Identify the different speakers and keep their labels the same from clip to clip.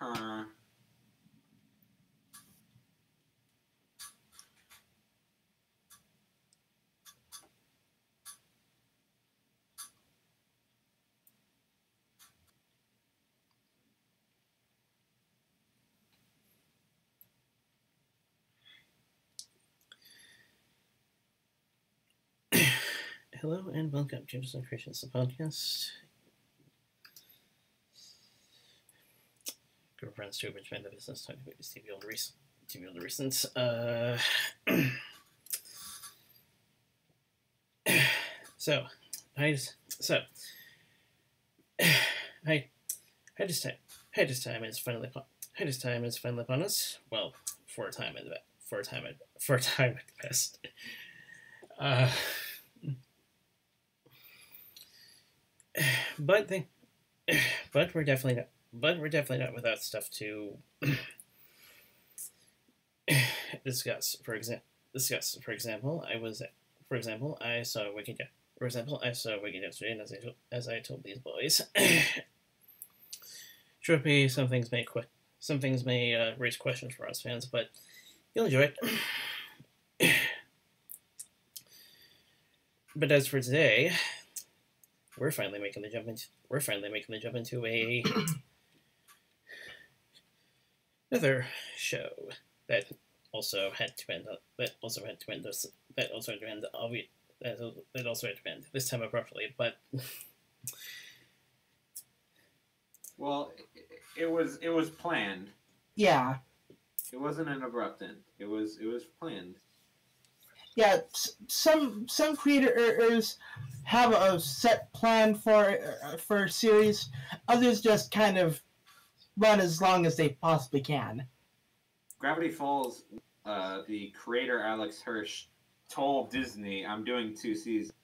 Speaker 1: Hello and welcome to Yoda Soda Creations, the podcast. Group of friends to which made the business talking about TV older recent. So time is finally upon us. Well, for a time at best. But we're definitely not without stuff to discuss. For example, I saw Wicked yesterday, and as I told these boys, sure, some things may raise questions for us fans, but you'll enjoy it. But as for today, we're finally making the jump into another show that also had to end this time abruptly, but
Speaker 2: well, it was planned.
Speaker 3: Yeah.
Speaker 2: It wasn't an abrupt end. It was planned.
Speaker 3: Yeah, some creators have a set plan for a series. Others just kind of run as long as they possibly can.
Speaker 2: Gravity Falls, the creator Alex Hirsch told Disney, "I'm doing 2 seasons,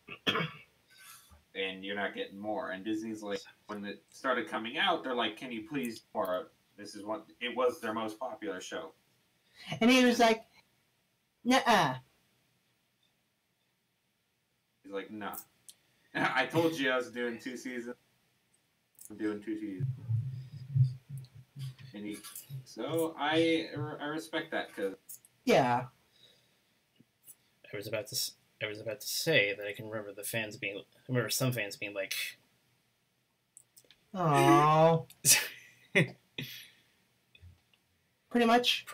Speaker 2: and you're not getting more." And Disney's like, when it started coming out, they're like, "Can you please more? This is what it was their most popular show."
Speaker 3: And he was like, "Nuh-uh."
Speaker 2: He's like, "Nah, I told you I was doing 2 seasons. I'm doing 2 seasons." And so I respect that, because
Speaker 3: yeah.
Speaker 1: I was about to say that I can remember some fans being like,
Speaker 3: "Oh." Pretty much.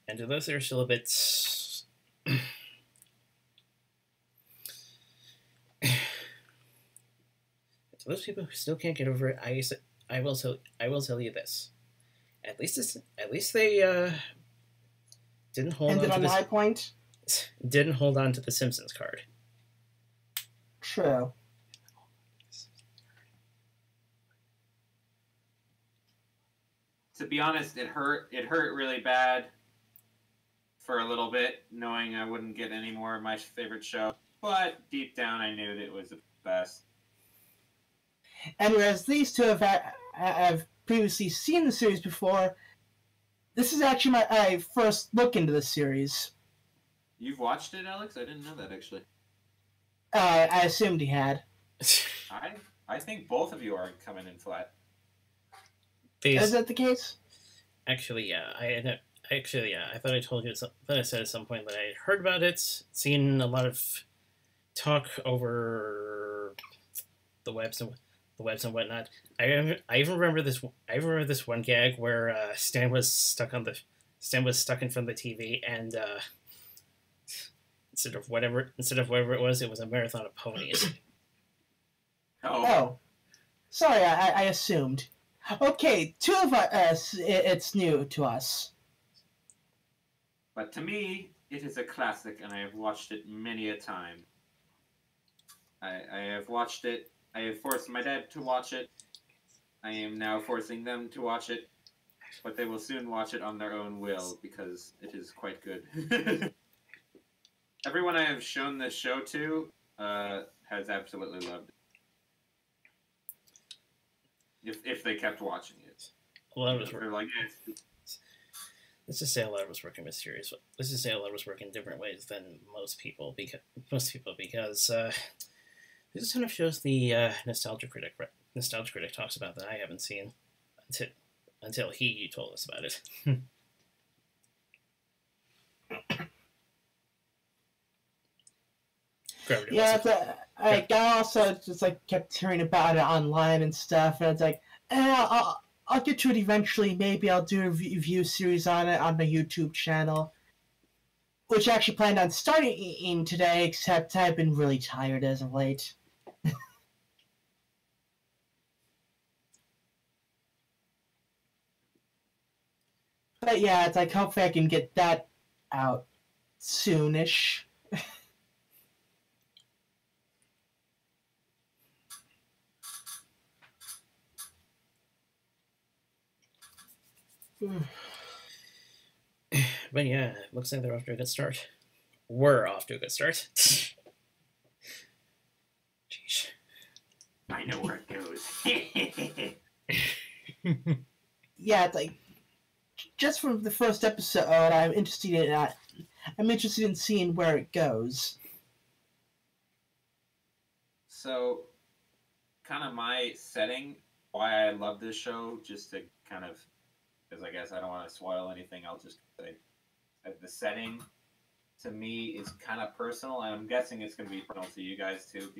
Speaker 1: And to those that are still a bit to those people who still can't get over it, I will tell you this. At least they didn't hold
Speaker 3: Ended
Speaker 1: on to
Speaker 3: on
Speaker 1: this,
Speaker 3: a high point.
Speaker 1: Didn't hold on to the Simpsons card.
Speaker 3: True.
Speaker 2: To be honest, it hurt really bad for a little bit, knowing I wouldn't get any more of my favorite show. But deep down, I knew that it was the best.
Speaker 3: And whereas these two have previously seen the series before, this is actually my first look into the series.
Speaker 2: You've watched it, Alex? I didn't know that, actually.
Speaker 3: I assumed he had.
Speaker 2: I think both of you are coming in flat.
Speaker 3: Is that the case?
Speaker 1: Actually, yeah. I thought I told you. Thought I said at some point that I heard about it, seen a lot of talk over the webs and whatnot. I even remember this. I remember this one gag where Stan was stuck in front of the TV, and instead of whatever it was a marathon of ponies.
Speaker 3: Oh. Sorry, I assumed. Okay, two of us, it's new to us.
Speaker 2: But to me, it is a classic, and I have watched it many a time. I have watched it. I have forced my dad to watch it. I am now forcing them to watch it. But they will soon watch it on their own will, because it is quite good. Everyone I have shown this show to has absolutely loved it. If they kept watching it.
Speaker 1: A lot of us
Speaker 2: were like,
Speaker 1: let's just say a lot of us work in mysterious. Let's just say a lot of us work in different ways than most people because This kind of shows the Nostalgia Critic talks about that I haven't seen until he told us about it. Gravity
Speaker 3: Yeah,
Speaker 1: Wells.
Speaker 3: I also just like kept hearing about it online and stuff, and it's like, I'll get to it eventually. Maybe I'll do a review series on it on my YouTube channel, which I actually planned on starting today, except I've been really tired as of late. But yeah, it's like hopefully I can get that out soonish.
Speaker 1: But yeah, it looks like they're off to a good start. We're off to a good start. Jeez.
Speaker 2: I know where it goes.
Speaker 3: Yeah, it's like just from the first episode, I'm interested in I'm interested in seeing where it goes.
Speaker 2: So, kind of my setting, why I love this show, just to kind of, because I guess I don't want to spoil anything, I'll just say that the setting to me is kind of personal, and I'm guessing it's going to be personal to you guys too.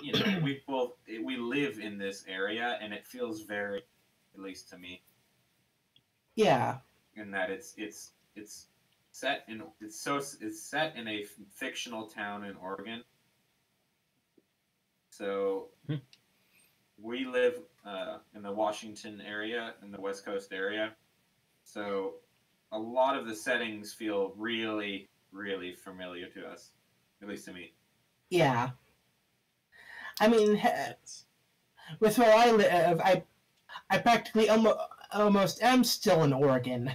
Speaker 2: You know, we live in this area, and it feels very, at least to me,
Speaker 3: Yeah.
Speaker 2: in that it's set in it's set in a fictional town in Oregon. So we live in the Washington area, in the West Coast area. So a lot of the settings feel really, really familiar to us, at least to me.
Speaker 3: Yeah. I mean, with where I live, I practically almost am still in Oregon.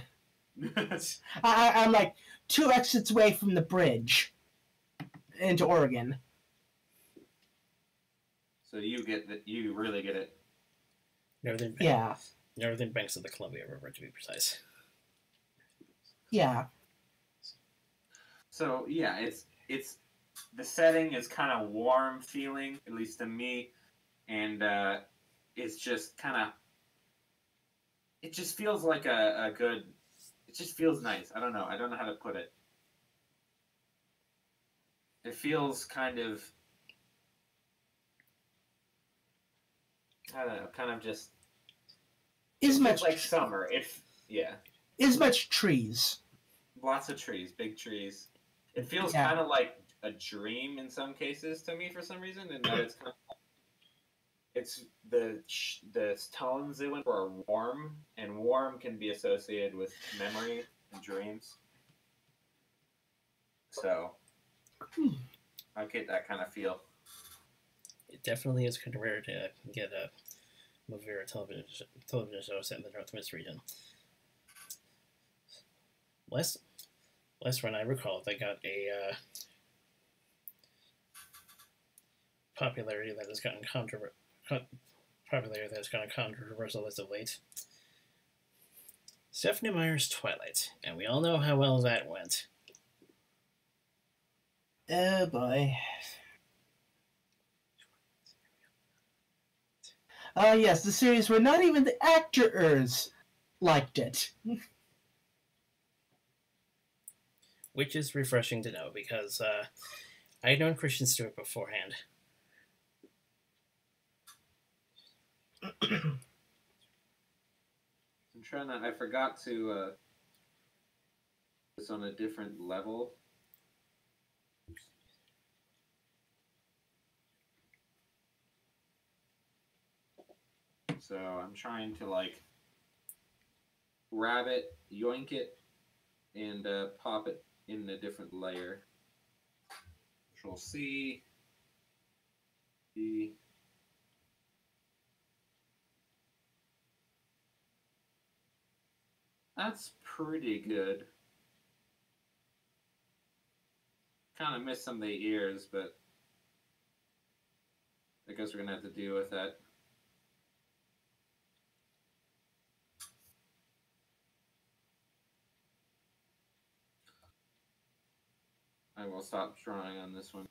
Speaker 3: I'm like 2 exits away from the bridge into Oregon.
Speaker 2: So you get that. You really get it.
Speaker 1: Northern banks of the Columbia River, to be precise.
Speaker 3: Yeah.
Speaker 2: So yeah, it's the setting is kind of warm feeling, at least to me, and it's just kind of it just feels like a good. It just feels nice. I don't know. I don't know how to put it. It feels kind of. I don't know. Kind of just.
Speaker 3: Is
Speaker 2: It
Speaker 3: much
Speaker 2: feels like summer. Yeah.
Speaker 3: Is much trees.
Speaker 2: Lots of trees, big trees. It feels
Speaker 3: Yeah.
Speaker 2: kind of like a dream in some cases to me for some reason, and that it's kind of it's the tones they went for are warm, and warm can be associated with memory and dreams. So I get that kind of feel.
Speaker 1: It definitely is kind of rare to get a movie or a television show set in the Northwest region. Last one I recall, they got a popularity that has gotten controversial as of late. Stephanie Meyer's Twilight, and we all know how well that went.
Speaker 3: Oh boy. Yes, the series where not even the actors liked it.
Speaker 1: Which is refreshing to know, because I had known Kristen Stewart beforehand.
Speaker 2: I'm trying to. I forgot to. It's on a different level. So I'm trying to like grab it, yoink it, and pop it in a different layer. Control C. D. That's pretty good. Kind of missed some of the ears, but I guess we're gonna have to deal with that. I will stop drawing on this one.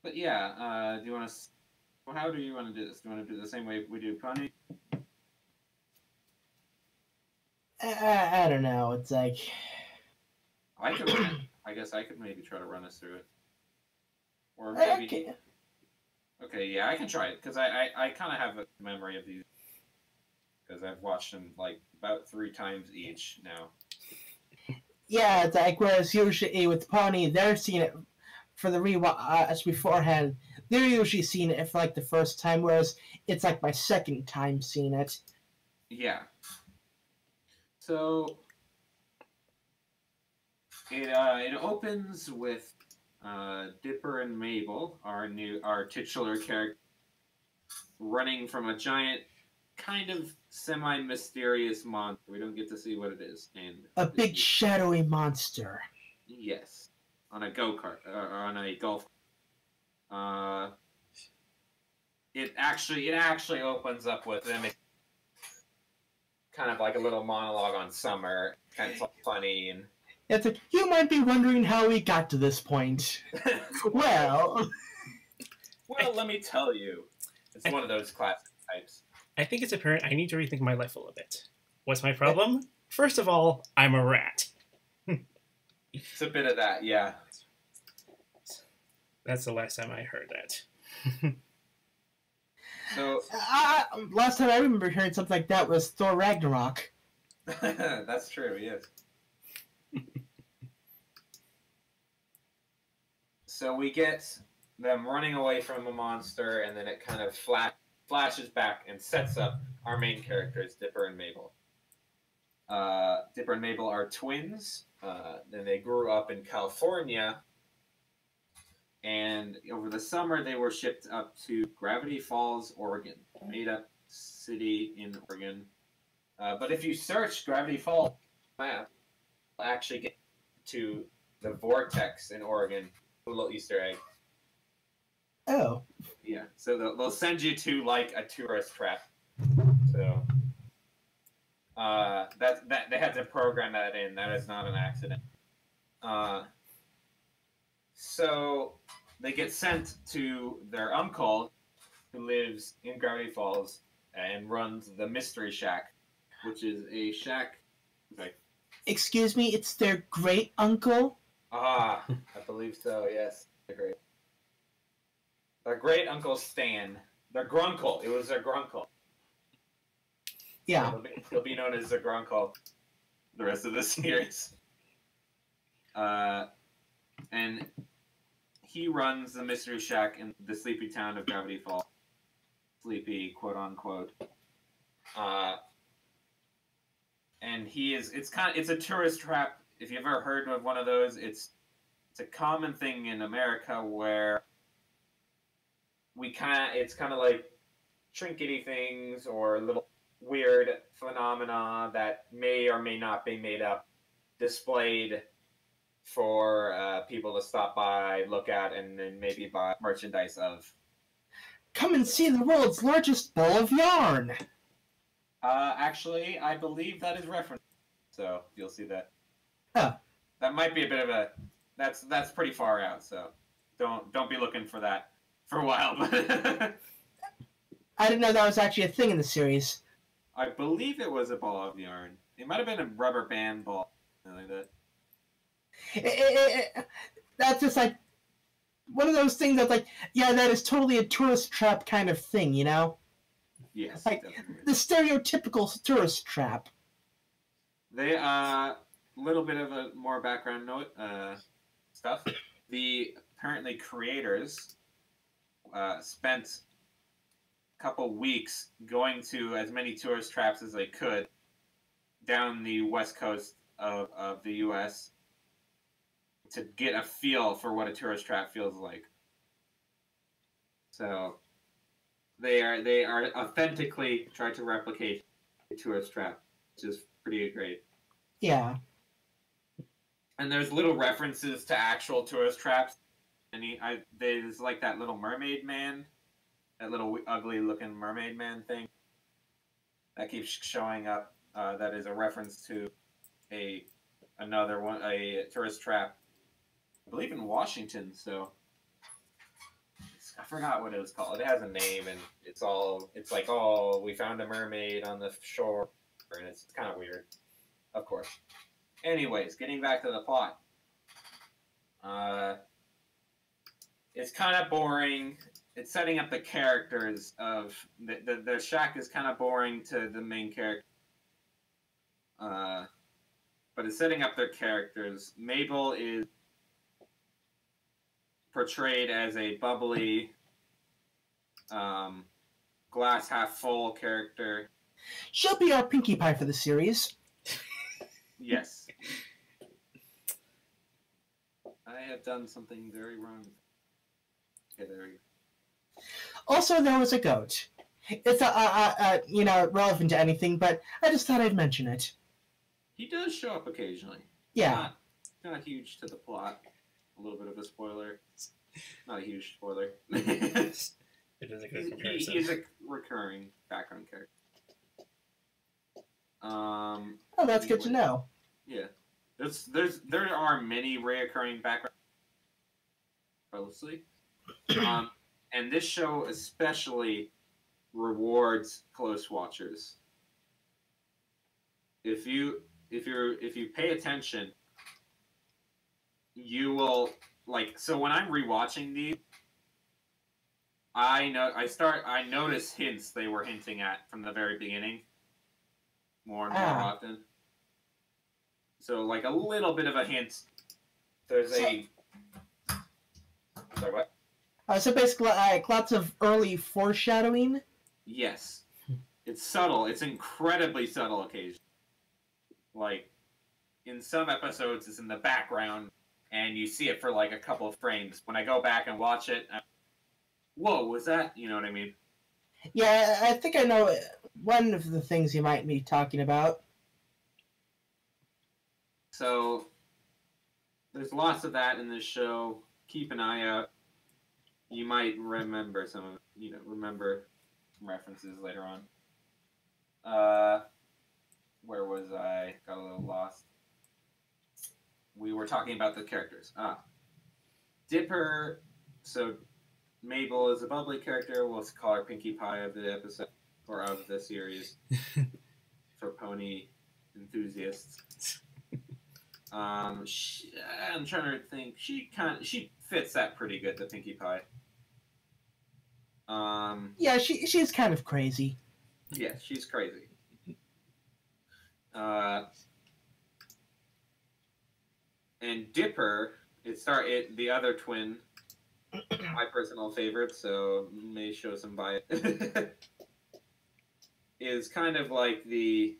Speaker 2: But yeah, do you want to? Well, how do you want to do this? Do you want to do it the same way we do Pony?
Speaker 3: I don't know. It's like
Speaker 2: I could run it. I guess I could maybe try to run us through it. Or maybe.
Speaker 3: okay.
Speaker 2: Okay, yeah, I can try it because I kind of have a memory of these because I've watched them like about 3 times each now.
Speaker 3: Yeah, it's like whereas usually with Pony, they're seeing it for the rewatch beforehand. They're usually seeing it for like the first time, whereas it's like my second time seeing it.
Speaker 2: Yeah. So it opens with Dipper and Mabel, our titular character, running from a giant, kind of semi-mysterious monster. We don't get to see what it is. And
Speaker 3: A big shadowy monster.
Speaker 2: yes, on a go-kart or on a golf. It actually opens up with them. Kind of like a little monologue on summer, kind of funny and.
Speaker 3: It's like, you might be wondering how we got to this point. Well,
Speaker 2: Let me tell you. It's one of those classic types.
Speaker 1: I think it's apparent I need to rethink my life a little bit. What's my problem? First of all, I'm a rat.
Speaker 2: It's a bit of that, yeah.
Speaker 1: That's the last time I heard that.
Speaker 2: So
Speaker 3: last time I remember hearing something like that was Thor Ragnarok.
Speaker 2: that's true, yes. So we get them running away from a monster, and then it kind of flashes back and sets up our main characters, Dipper and Mabel. Dipper and Mabel are twins. Then they grew up in California, and over the summer they were shipped up to Gravity Falls, Oregon, made-up city in Oregon. But if you search Gravity Falls map, you'll actually get to the vortex in Oregon. A little Easter egg.
Speaker 3: Oh.
Speaker 2: Yeah, so they'll send you to like a tourist trap. So that they had to program that in. That is not an accident. So they get sent to their uncle, who lives in Gravity Falls and runs the Mystery Shack, which is a shack. Okay.
Speaker 3: Excuse me, it's their great uncle?
Speaker 2: I believe so. Yes, their great uncle Stan, their grunkle. It was their grunkle.
Speaker 3: Yeah.
Speaker 2: He'll be known as the grunkle the rest of the series. And he runs the Mystery Shack in the sleepy town of Gravity Falls. Sleepy, quote unquote. And it's a tourist trap. If you've ever heard of one of those, it's a common thing in America where it's kind of like trinkety things or little weird phenomena that may or may not be made up, displayed for people to stop by, look at, and then maybe buy merchandise of.
Speaker 3: Come and see the world's largest ball of yarn.
Speaker 2: Actually, I believe that is referenced. So you'll see that.
Speaker 3: Huh.
Speaker 2: That might be a bit of a. That's pretty far out. So don't be looking for that for a while.
Speaker 3: I didn't know that was actually a thing in the series.
Speaker 2: I believe it was a ball of yarn. It might have been a rubber band ball, something like that.
Speaker 3: That's just like one of those things that's like, yeah, that is totally a tourist trap kind of thing, you know?
Speaker 2: Yes,
Speaker 3: like
Speaker 2: definitely.
Speaker 3: the stereotypical tourist trap.
Speaker 2: They little bit of a more background note stuff. The apparently creators spent a couple weeks going to as many tourist traps as they could down the west coast of the U.S. to get a feel for what a tourist trap feels like. So they are authentically trying to replicate a tourist trap, which is pretty great.
Speaker 3: Yeah.
Speaker 2: And there's little references to actual tourist traps. And there's like that little mermaid man, that little ugly looking mermaid man thing that keeps showing up. That is a reference to another one, a tourist trap, I believe in Washington. So I forgot what it was called. It has a name, and it's like, oh, we found a mermaid on the shore, and it's kind of weird, of course. Anyways, getting back to the plot. It's kind of boring. It's setting up the characters of the shack is kind of boring to the main character. But it's setting up their characters. Mabel is portrayed as a bubbly, glass half full character.
Speaker 3: She'll be our Pinkie Pie for the series.
Speaker 2: Yes. I have done something very wrong. Okay, there we go.
Speaker 3: Also, there was a goat. It's relevant to anything, but I just thought I'd mention it.
Speaker 2: He does show up occasionally.
Speaker 3: Yeah.
Speaker 2: Not huge to the plot. A little bit of a spoiler. Not a huge spoiler.
Speaker 1: It is a good comparison.
Speaker 2: He's a recurring background character.
Speaker 3: Oh, that's good to know.
Speaker 2: Yeah. There are many reoccurring background mostly. And this show especially rewards close watchers. If you pay attention, you will so when I'm rewatching these, I notice hints they were hinting at from the very beginning more and more often. So like a little bit of a hint. There's a sorry, what?
Speaker 3: So basically, lots of early foreshadowing.
Speaker 2: Yes. It's subtle. It's incredibly subtle occasionally. Like, in some episodes, it's in the background, and you see it for like a couple of frames. When I go back and watch it, whoa, was that? You know what I mean?
Speaker 3: Yeah, I think I know one of the things you might be talking about.
Speaker 2: So, there's lots of that in this show. Keep an eye out. You might remember some of it, remember some references later on. Where was I? Got a little lost. We were talking about the characters. Dipper. So, Mabel is a bubbly character. We'll call her Pinkie Pie of the episode, or of the series, for pony enthusiasts. I'm trying to think. She fits that pretty good, the Pinkie Pie.
Speaker 3: Yeah, she's kind of crazy.
Speaker 2: Yeah, she's crazy. And Dipper, the other twin, my personal favorite, so may show some bias, is kind of like I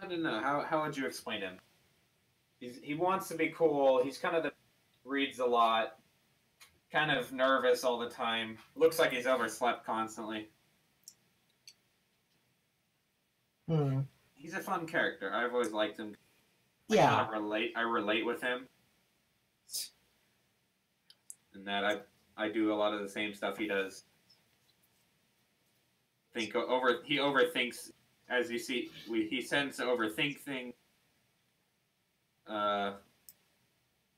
Speaker 2: don't know, how would you explain him? He wants to be cool, he's kind of reads a lot, kind of nervous all the time, looks like he's overslept constantly. He's a fun character. I've always liked him.
Speaker 3: Yeah.
Speaker 2: I relate with him. And that I do a lot of the same stuff he does. He overthinks, as you see, he tends to overthink things.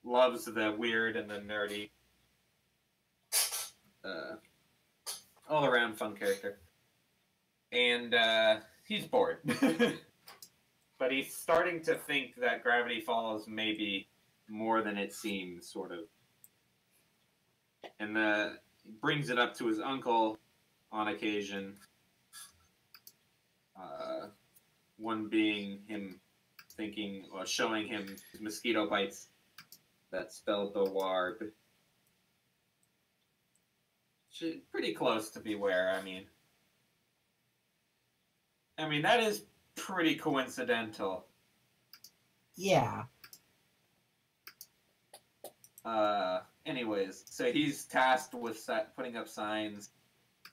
Speaker 2: Loves the weird and the nerdy. All around fun character. And he's bored. But he's starting to think that Gravity Falls may be more than it seems, sort of. And brings it up to his uncle on occasion. One being him showing him mosquito bites that spell Beware. Pretty close to Beware, I mean, that is pretty coincidental.
Speaker 3: Yeah.
Speaker 2: Anyways, so he's tasked with putting up signs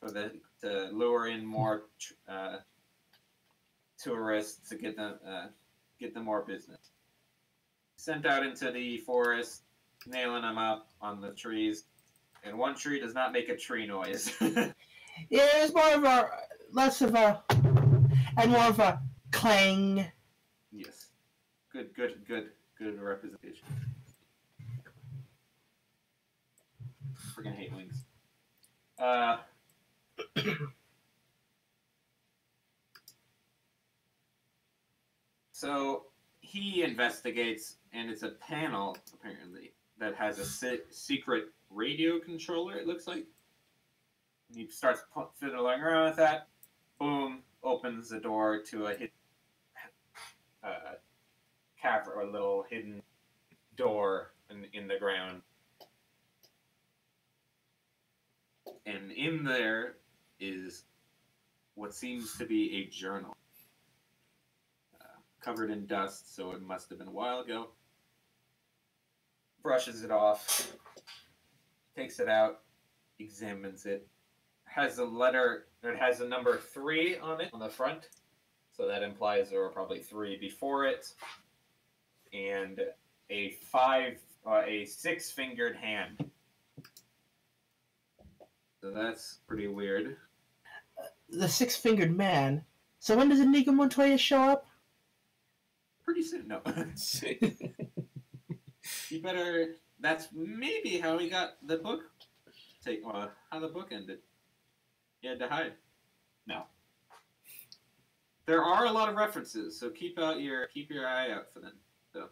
Speaker 2: to lure in more tourists to get them more business. Sent out into the forest, nailing them up on the trees, and one tree does not make a tree noise.
Speaker 3: Yeah, it's less of a, and more of a clang.
Speaker 2: Yes. Good representation. Freaking hate wings. Uh, so he investigates, and it's a panel apparently that has a secret radio controller. It looks like. And he starts fiddling around with that. Boom! Opens the door to a hidden cavern, or a little hidden door in the ground. And in there is what seems to be a journal. Covered in dust, so it must have been a while ago. Brushes it off, takes it out, examines it. Has a letter, it has a number 3 on it on the front, so that implies there were probably 3 before it. And a 6-fingered hand. So that's pretty weird.
Speaker 3: The 6-fingered man. So when does Inigo Montoya show up?
Speaker 2: Pretty soon, no. You better. That's maybe how he got the book. How the book ended. He had to hide. No. There are a lot of references, so keep your eye out for them. So.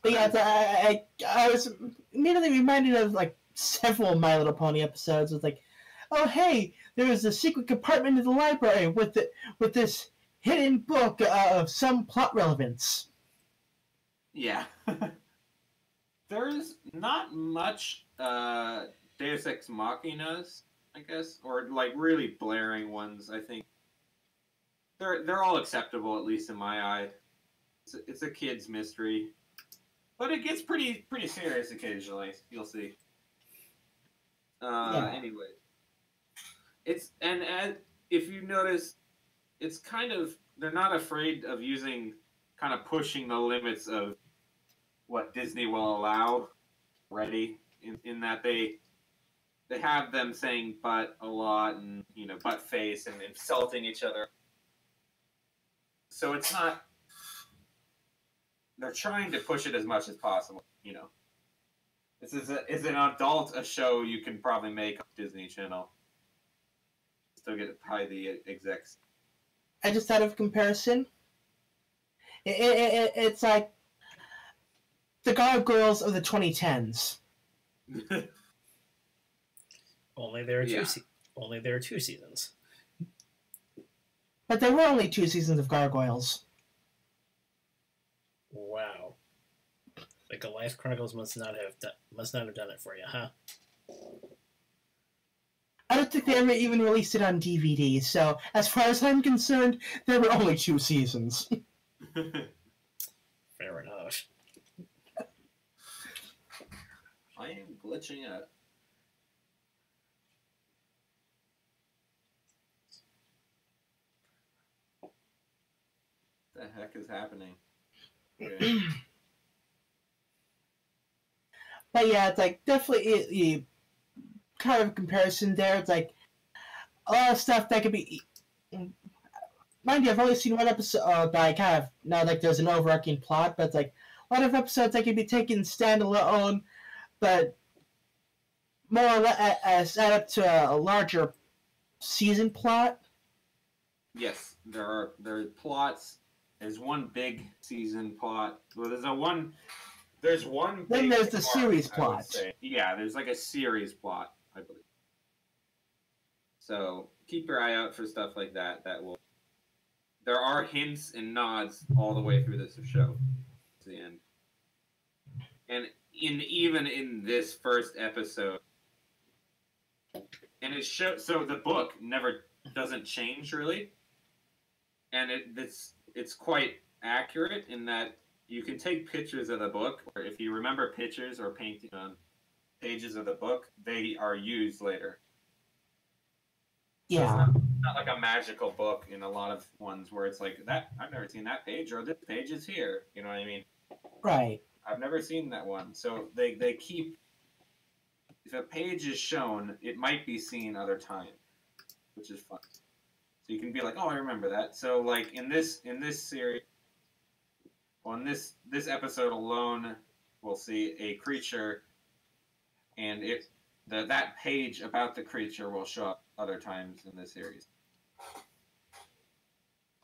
Speaker 3: But yeah, I was immediately reminded of like several My Little Pony episodes. With like, oh hey, there was a secret compartment in the library with this hidden book of some plot relevance.
Speaker 2: Yeah. There's not much Deus Ex Machinas, I guess, or like really blaring ones. I think they're all acceptable, at least in my eye. It's a kid's mystery, but it gets pretty serious occasionally. You'll see.
Speaker 3: Yeah.
Speaker 2: Anyway, if you notice, it's kind of, they're not afraid of kind of pushing the limits of what Disney will allow already, in that they have them saying butt a lot, and butt face, and insulting each other. So it's not, they're trying to push it as much as possible. This is an adult a show you can probably make on Disney Channel. Still get probably the execs.
Speaker 3: I just thought of comparison. It's like the Gargoyles of the 2010s.
Speaker 1: Only there are 2 seasons.
Speaker 3: But there were only 2 seasons of Gargoyles.
Speaker 1: Wow. The Goliath Chronicles must not have done it for you, huh?
Speaker 3: I don't think they ever even released it on DVD, so as far as I'm concerned, there were only 2 seasons.
Speaker 1: Fair enough.
Speaker 2: I am glitching out. What the heck is happening? Okay.
Speaker 3: But yeah, it's like definitely a kind of comparison there. It's like a lot of stuff that could be. Mind you, I've only seen one episode, but I kind of know like there's an overarching plot. But it's like a lot of episodes that could be taken standalone, but more or less set up to a larger season plot.
Speaker 2: Yes, there are plots. There's one big season plot. Well, there's one.
Speaker 3: Then
Speaker 2: big
Speaker 3: there's the
Speaker 2: arc,
Speaker 3: series
Speaker 2: I would
Speaker 3: plot.
Speaker 2: say. Yeah, there's like a series plot, I believe. So keep your eye out for stuff like that. There are hints and nods all the way through this show to the end. And even in this first episode, and so the book never doesn't change really, and it's quite accurate in that you can take pictures of the book, or if you remember pictures or painting on pages of the book, they are used later.
Speaker 3: Yeah.
Speaker 2: So it's not like a magical book in a lot of ones where it's like, that I've never seen that page, or this page is here. You know what I mean?
Speaker 3: Right.
Speaker 2: I've never seen that one. So they keep, if a page is shown, it might be seen other times, which is fun. So you can be like, oh, I remember that. So like in this series, on this episode alone, we'll see a creature and that page about the creature will show up other times in the series.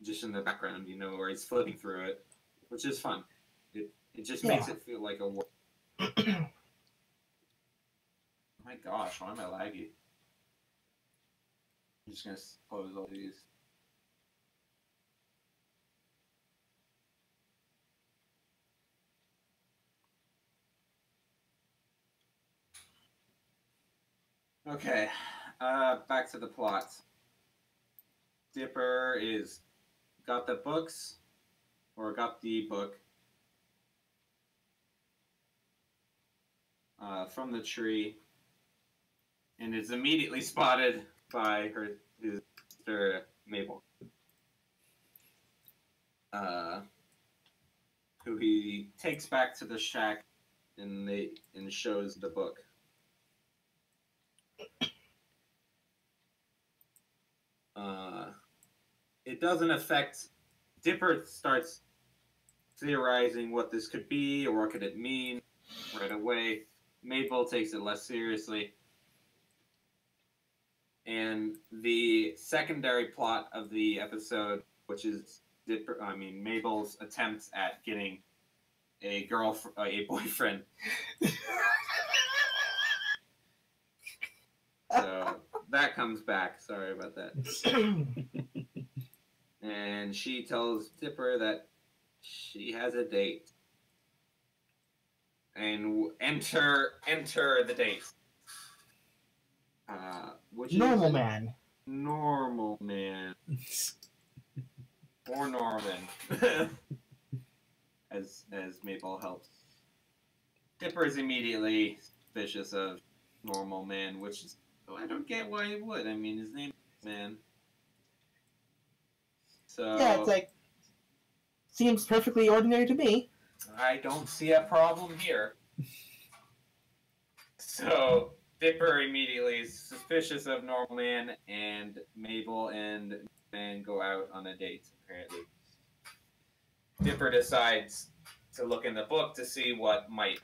Speaker 2: Just in the background, you know, where he's flipping through it, which is fun. It just makes it feel like a world. Oh my gosh, why am I laggy? I'm just gonna close all these. Okay, back to the plot. Dipper got the books, or got the book from the tree, and is immediately spotted by his sister Mabel, who he takes back to the shack and shows the book. It doesn't affect. Dipper starts theorizing what this could be or what could it mean right away. Mabel takes it less seriously. And the secondary plot of the episode, which is Mabel's attempts at getting a boyfriend. So that comes back. Sorry about that. And she tells Dipper that she has a date. And enter the date. Which
Speaker 3: Normal
Speaker 2: is
Speaker 3: man.
Speaker 2: Normal man. Or Norman. as Mabel helps. Dipper is immediately suspicious of Normal Man, which is, I don't get why he would. I mean, his name is Man. So
Speaker 3: Yeah, it's like, seems perfectly ordinary to me.
Speaker 2: I don't see a problem here. So Dipper immediately is suspicious of Normal Man, and Mabel and Man go out on a date, apparently. Dipper decides to look in the book to see what might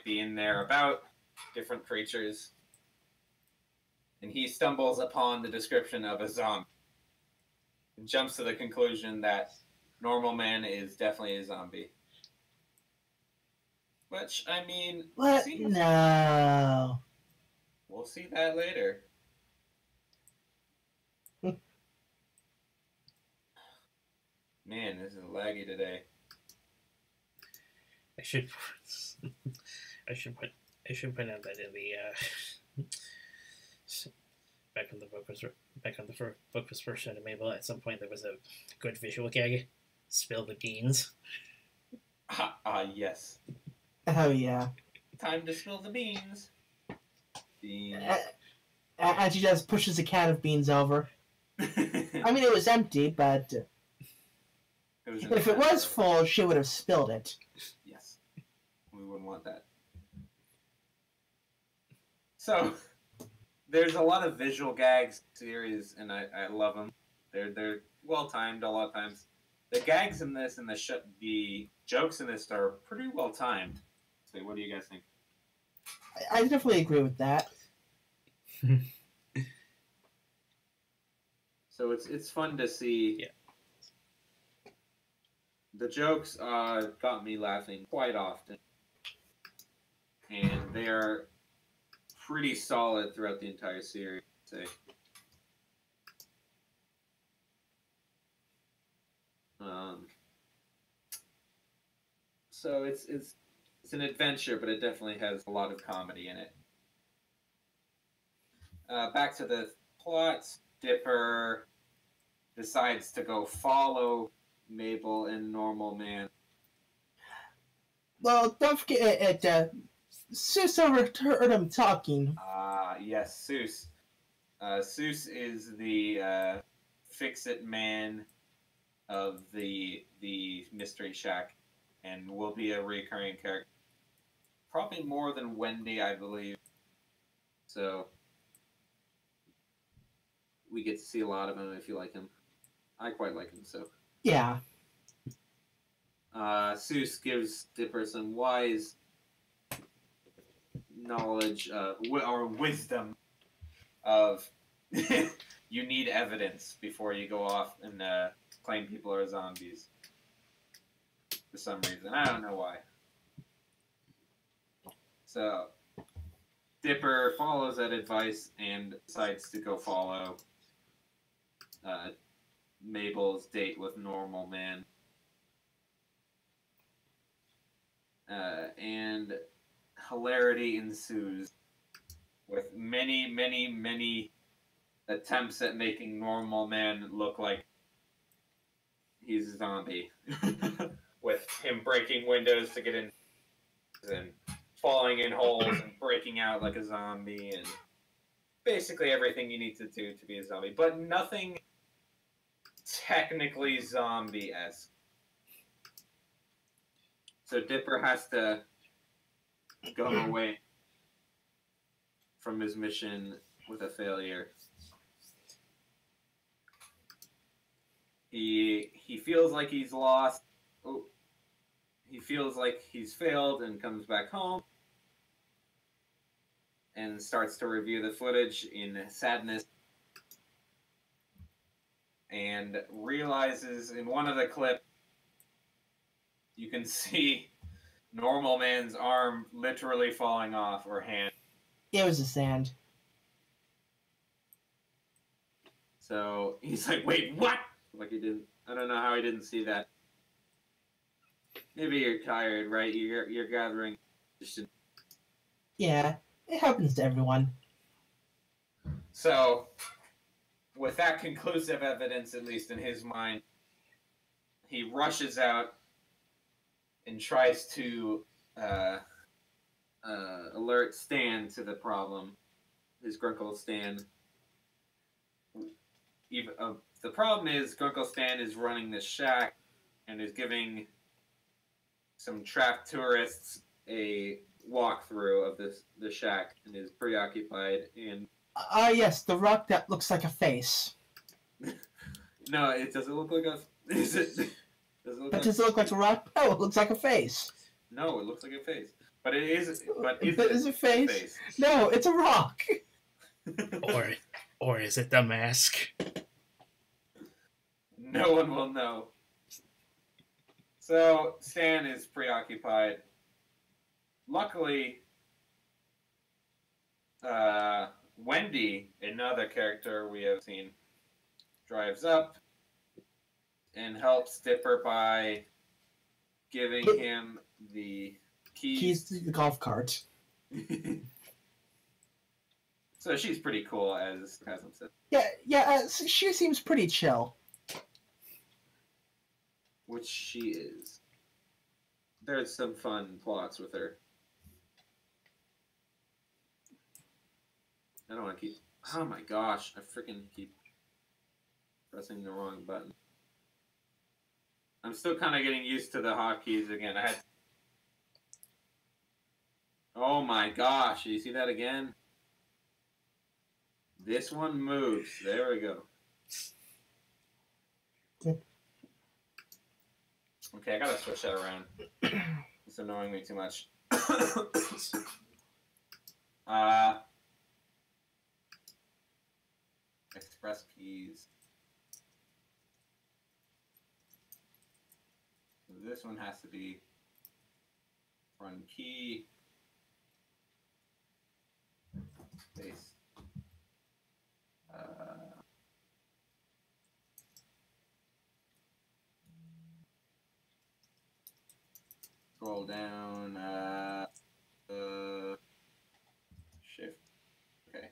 Speaker 2: be in there about different creatures. And he stumbles upon the description of a zombie. And jumps to the conclusion that Normal Man is definitely a zombie. Which, I mean...
Speaker 3: What? No.
Speaker 2: We'll see that later. Man, this is laggy today.
Speaker 1: I should point out that in the back when the book was first shown to Mabel, at some point there was a good visual gag: spill the beans.
Speaker 2: Yes.
Speaker 3: Oh yeah.
Speaker 2: Time to spill the beans. Beans.
Speaker 3: And she just pushes a can of beans over. I mean, it was empty, but if it was full, she would have spilled it.
Speaker 2: Yes. We wouldn't want that. So, there's a lot of visual gags series, and I love them. They're well timed a lot of times. The gags in this and the jokes in this are pretty well timed. So, what do you guys think?
Speaker 3: I definitely agree with that.
Speaker 2: So it's fun to see.
Speaker 1: Yeah.
Speaker 2: The jokes got me laughing quite often, and they are pretty solid throughout the entire series, I'd say. So it's an adventure, but it definitely has a lot of comedy in it. Back to the plot. Dipper decides to go follow Mabel and Normal Man.
Speaker 3: Well, don't forget Sus overheard him talking.
Speaker 2: Yes, Seuss. Seuss is the fix-it man of the Mystery Shack, and will be a recurring character. Probably more than Wendy, I believe. So we get to see a lot of him if you like him. I quite like him, so.
Speaker 3: Yeah.
Speaker 2: Seuss gives Dipper some wise knowledge or wisdom of you need evidence before you go off and claim people are zombies. For some reason. I don't know why. So, Dipper follows that advice and decides to go follow Mabel's date with Normal Man. And hilarity ensues with many, many, many attempts at making Normal Man look like he's a zombie. With him breaking windows to get in and falling in holes and breaking out like a zombie and basically everything you need to do to be a zombie, but nothing technically zombie-esque. So Dipper has to go away from his mission with a failure. He feels like he's lost. Oh, he feels like he's failed and comes back home and starts to review the footage in sadness and realizes in one of the clips you can see Normal Man's arm literally falling off, or hand.
Speaker 3: It was the sand.
Speaker 2: So he's like, wait, what? Like he didn't. I don't know how he didn't see that. Maybe you're tired, right? You're gathering.
Speaker 3: Yeah, it happens to everyone.
Speaker 2: So, with that conclusive evidence, at least in his mind, he rushes out and tries to alert Stan to the problem. His Grunkle Stan. The problem is Grunkle Stan is running this shack and is giving some trapped tourists a walkthrough of the shack and is preoccupied and
Speaker 3: Yes, the rock that looks like a face.
Speaker 2: no, it doesn't look like a. Is it?
Speaker 3: Does it look like a rock? Oh, it looks like a face.
Speaker 2: No, it looks like a face. But it is. But
Speaker 3: is it a face? No, it's a rock.
Speaker 1: Or is it the mask?
Speaker 2: No one will know. So Stan is preoccupied. Luckily, Wendy, another character we have seen, drives up and helps Dipper by giving him the keys
Speaker 3: to the golf cart.
Speaker 2: So she's pretty cool, as Haslam said.
Speaker 3: Yeah, she seems pretty chill.
Speaker 2: Which she is. There's some fun plots with her. I don't want to keep... Oh my gosh, I freaking keep pressing the wrong button. I'm still kind of getting used to the hotkeys again. Oh my gosh, do you see that again? This one moves. There we go. Okay, I gotta switch that around. It's annoying me too much. Express keys. This one has to be front key. Space. Scroll down. Shift. Okay.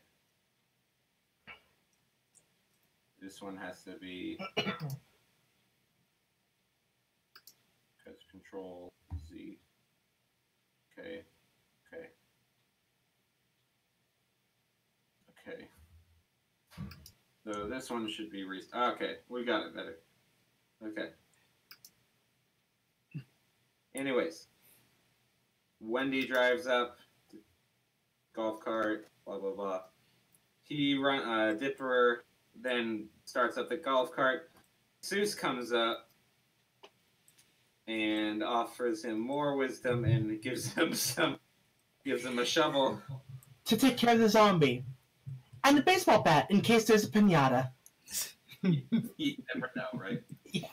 Speaker 2: This one has to be. Press Control Z. Okay. Okay. Okay. So this one should be okay, we got it better. Okay. Anyways, Wendy drives up, golf cart, blah blah blah. Dipper then starts up the golf cart. Seuss comes up and offers him more wisdom and gives him some Gives him a shovel.
Speaker 3: to take care of the zombie. And a baseball bat in case there's a pinata.
Speaker 2: You never know, right?
Speaker 3: Yeah.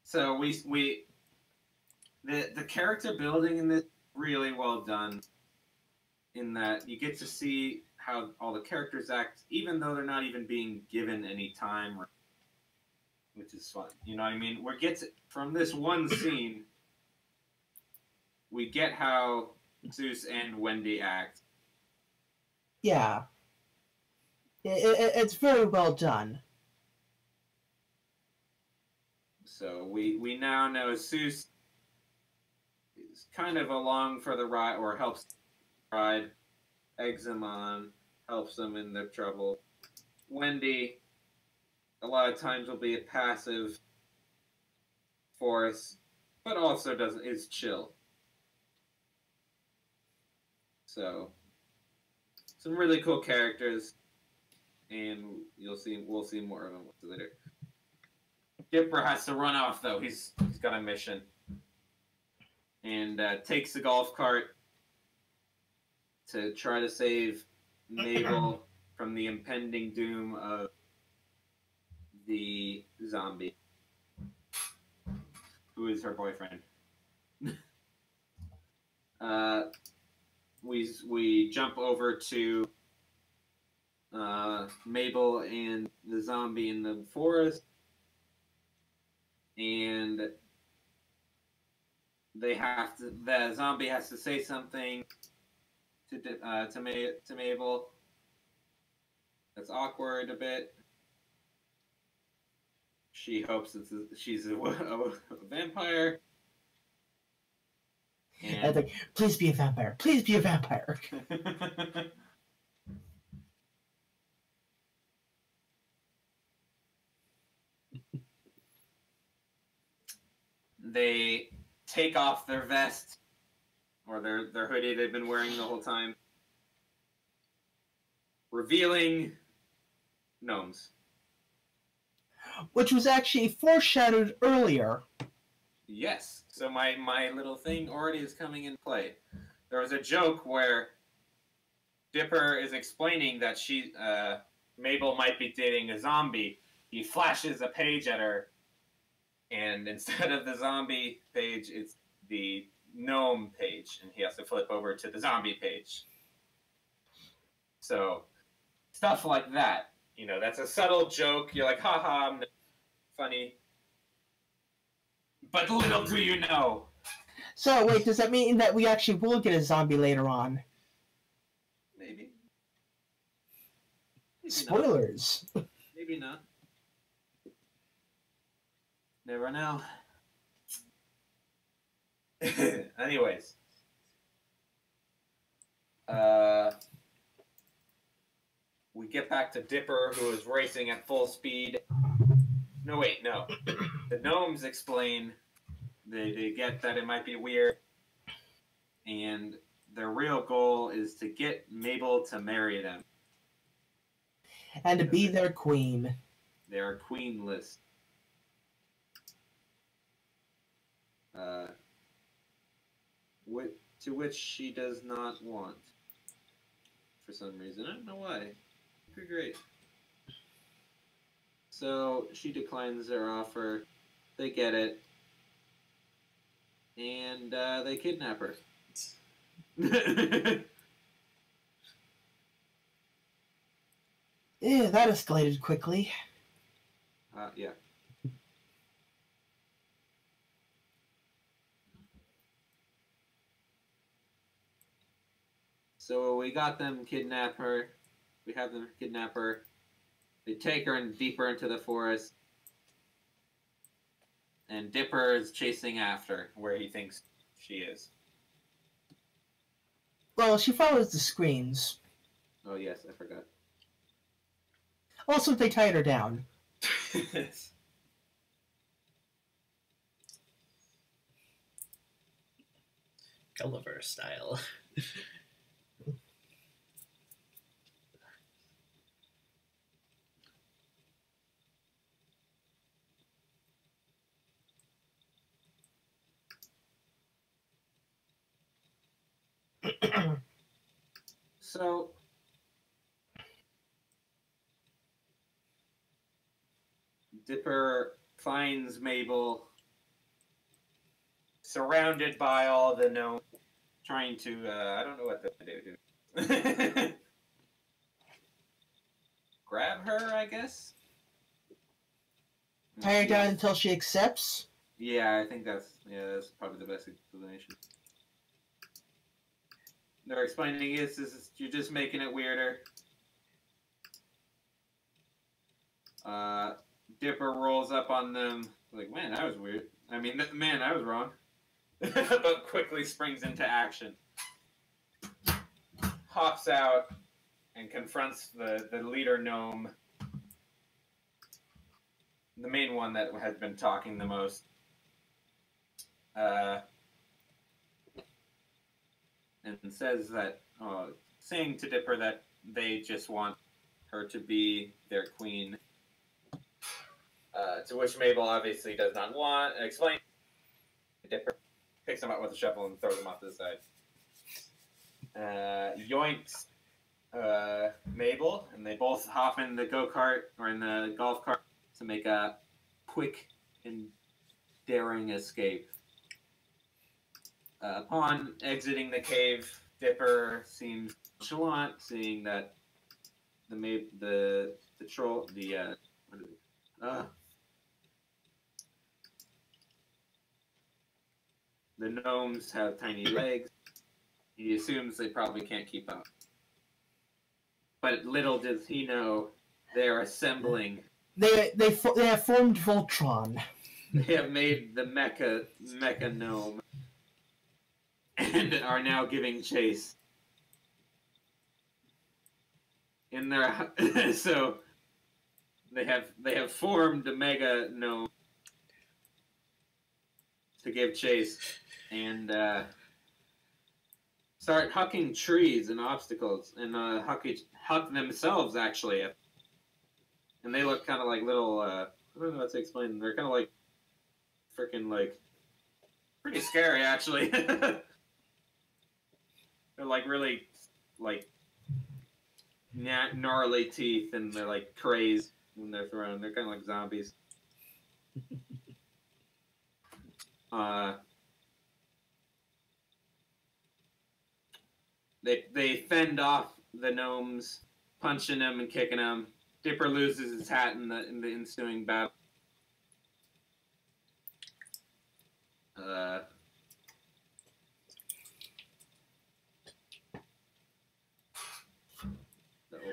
Speaker 2: So the character building in this really well done. In that you get to see how all the characters act, even though they're not even being given any time, which is fun. You know what I mean? From this one scene, we get how Zeus and Wendy act.
Speaker 3: Yeah. It's very well done.
Speaker 2: So we now know Zeus is kind of along for the ride, or helps ride, eggs him on, helps them in their trouble. Wendy, a lot of times, will be a passive force, but also is chill. So, some really cool characters, and we'll see more of them later. Dipper has to run off though. He's got a mission, and takes the golf cart to try to save Mabel from the impending doom of the zombie, who is her boyfriend. We jump over to Mabel and the zombie in the forest, and the zombie has to say something to Mabel. That's awkward a bit. She hopes she's a vampire.
Speaker 3: And it's like, please be a vampire. Please be a vampire.
Speaker 2: They take off their vest, or their hoodie they've been wearing the whole time, revealing gnomes.
Speaker 3: Which was actually foreshadowed earlier.
Speaker 2: Yes. So my little thing already is coming in play. There was a joke where Dipper is explaining that Mabel might be dating a zombie. He flashes a page at her, and instead of the zombie page, it's the gnome page, and he has to flip over to the zombie page. So, stuff like that. You know, that's a subtle joke. You're like, haha, funny. But little do you know.
Speaker 3: So, wait, does that mean that we actually will get a zombie later on?
Speaker 2: Maybe.
Speaker 3: Spoilers.
Speaker 2: Not. Maybe not. Never know. Anyways. We get back to Dipper, who is racing at full speed. No, wait, no. The gnomes explain they get that it might be weird, and their real goal is to get Mabel to marry them.
Speaker 3: And to be their queen.
Speaker 2: They're queenless. To which she does not want. For some reason. I don't know why. Pretty great. So she declines their offer. They get it. And they kidnap her.
Speaker 3: Yeah, that escalated quickly.
Speaker 2: Yeah. So we got them kidnap her. We have them kidnap her. They take her deeper into the forest. And Dipper is chasing after where he thinks she is.
Speaker 3: Well, she follows the screens.
Speaker 2: Oh, yes, I forgot.
Speaker 3: Also, they tied her down.
Speaker 1: Gulliver style.
Speaker 2: So, Dipper finds Mabel surrounded by all the gnomes, trying to, I don't know what they do. Grab her, I guess?
Speaker 3: Tie her down until she accepts.
Speaker 2: Yeah, I think that's probably the best explanation. They're explaining is you're just making it weirder. Dipper rolls up on them like, man, that was weird. I mean, man, I was wrong. But quickly springs into action. Hops out and confronts the leader gnome. The main one that has been talking the most. And says that, saying to Dipper that they just want her to be their queen. To which Mabel obviously does not want. Explain. Dipper picks him up with a shovel and throws him off to the side. Yoinks Mabel, and they both hop in the go-kart or in the golf cart to make a quick and daring escape. Upon exiting the cave, Dipper seems nonchalant, seeing that the troll the gnomes have tiny legs. He assumes they probably can't keep up. But little does he know, they're assembling.
Speaker 3: They have formed Voltron.
Speaker 2: They have made the mecha gnome and are now giving chase. In their so they have formed the mega gnome to give chase and start hucking trees and obstacles and huck themselves actually. And they look kind of like little I don't know how to explain. They're kind of like freaking like pretty scary actually. They're like really like gnarly teeth, and they're like crazed when they're thrown. They're kind of like zombies. They fend off the gnomes, punching them and kicking them. Dipper loses his hat in the ensuing battle.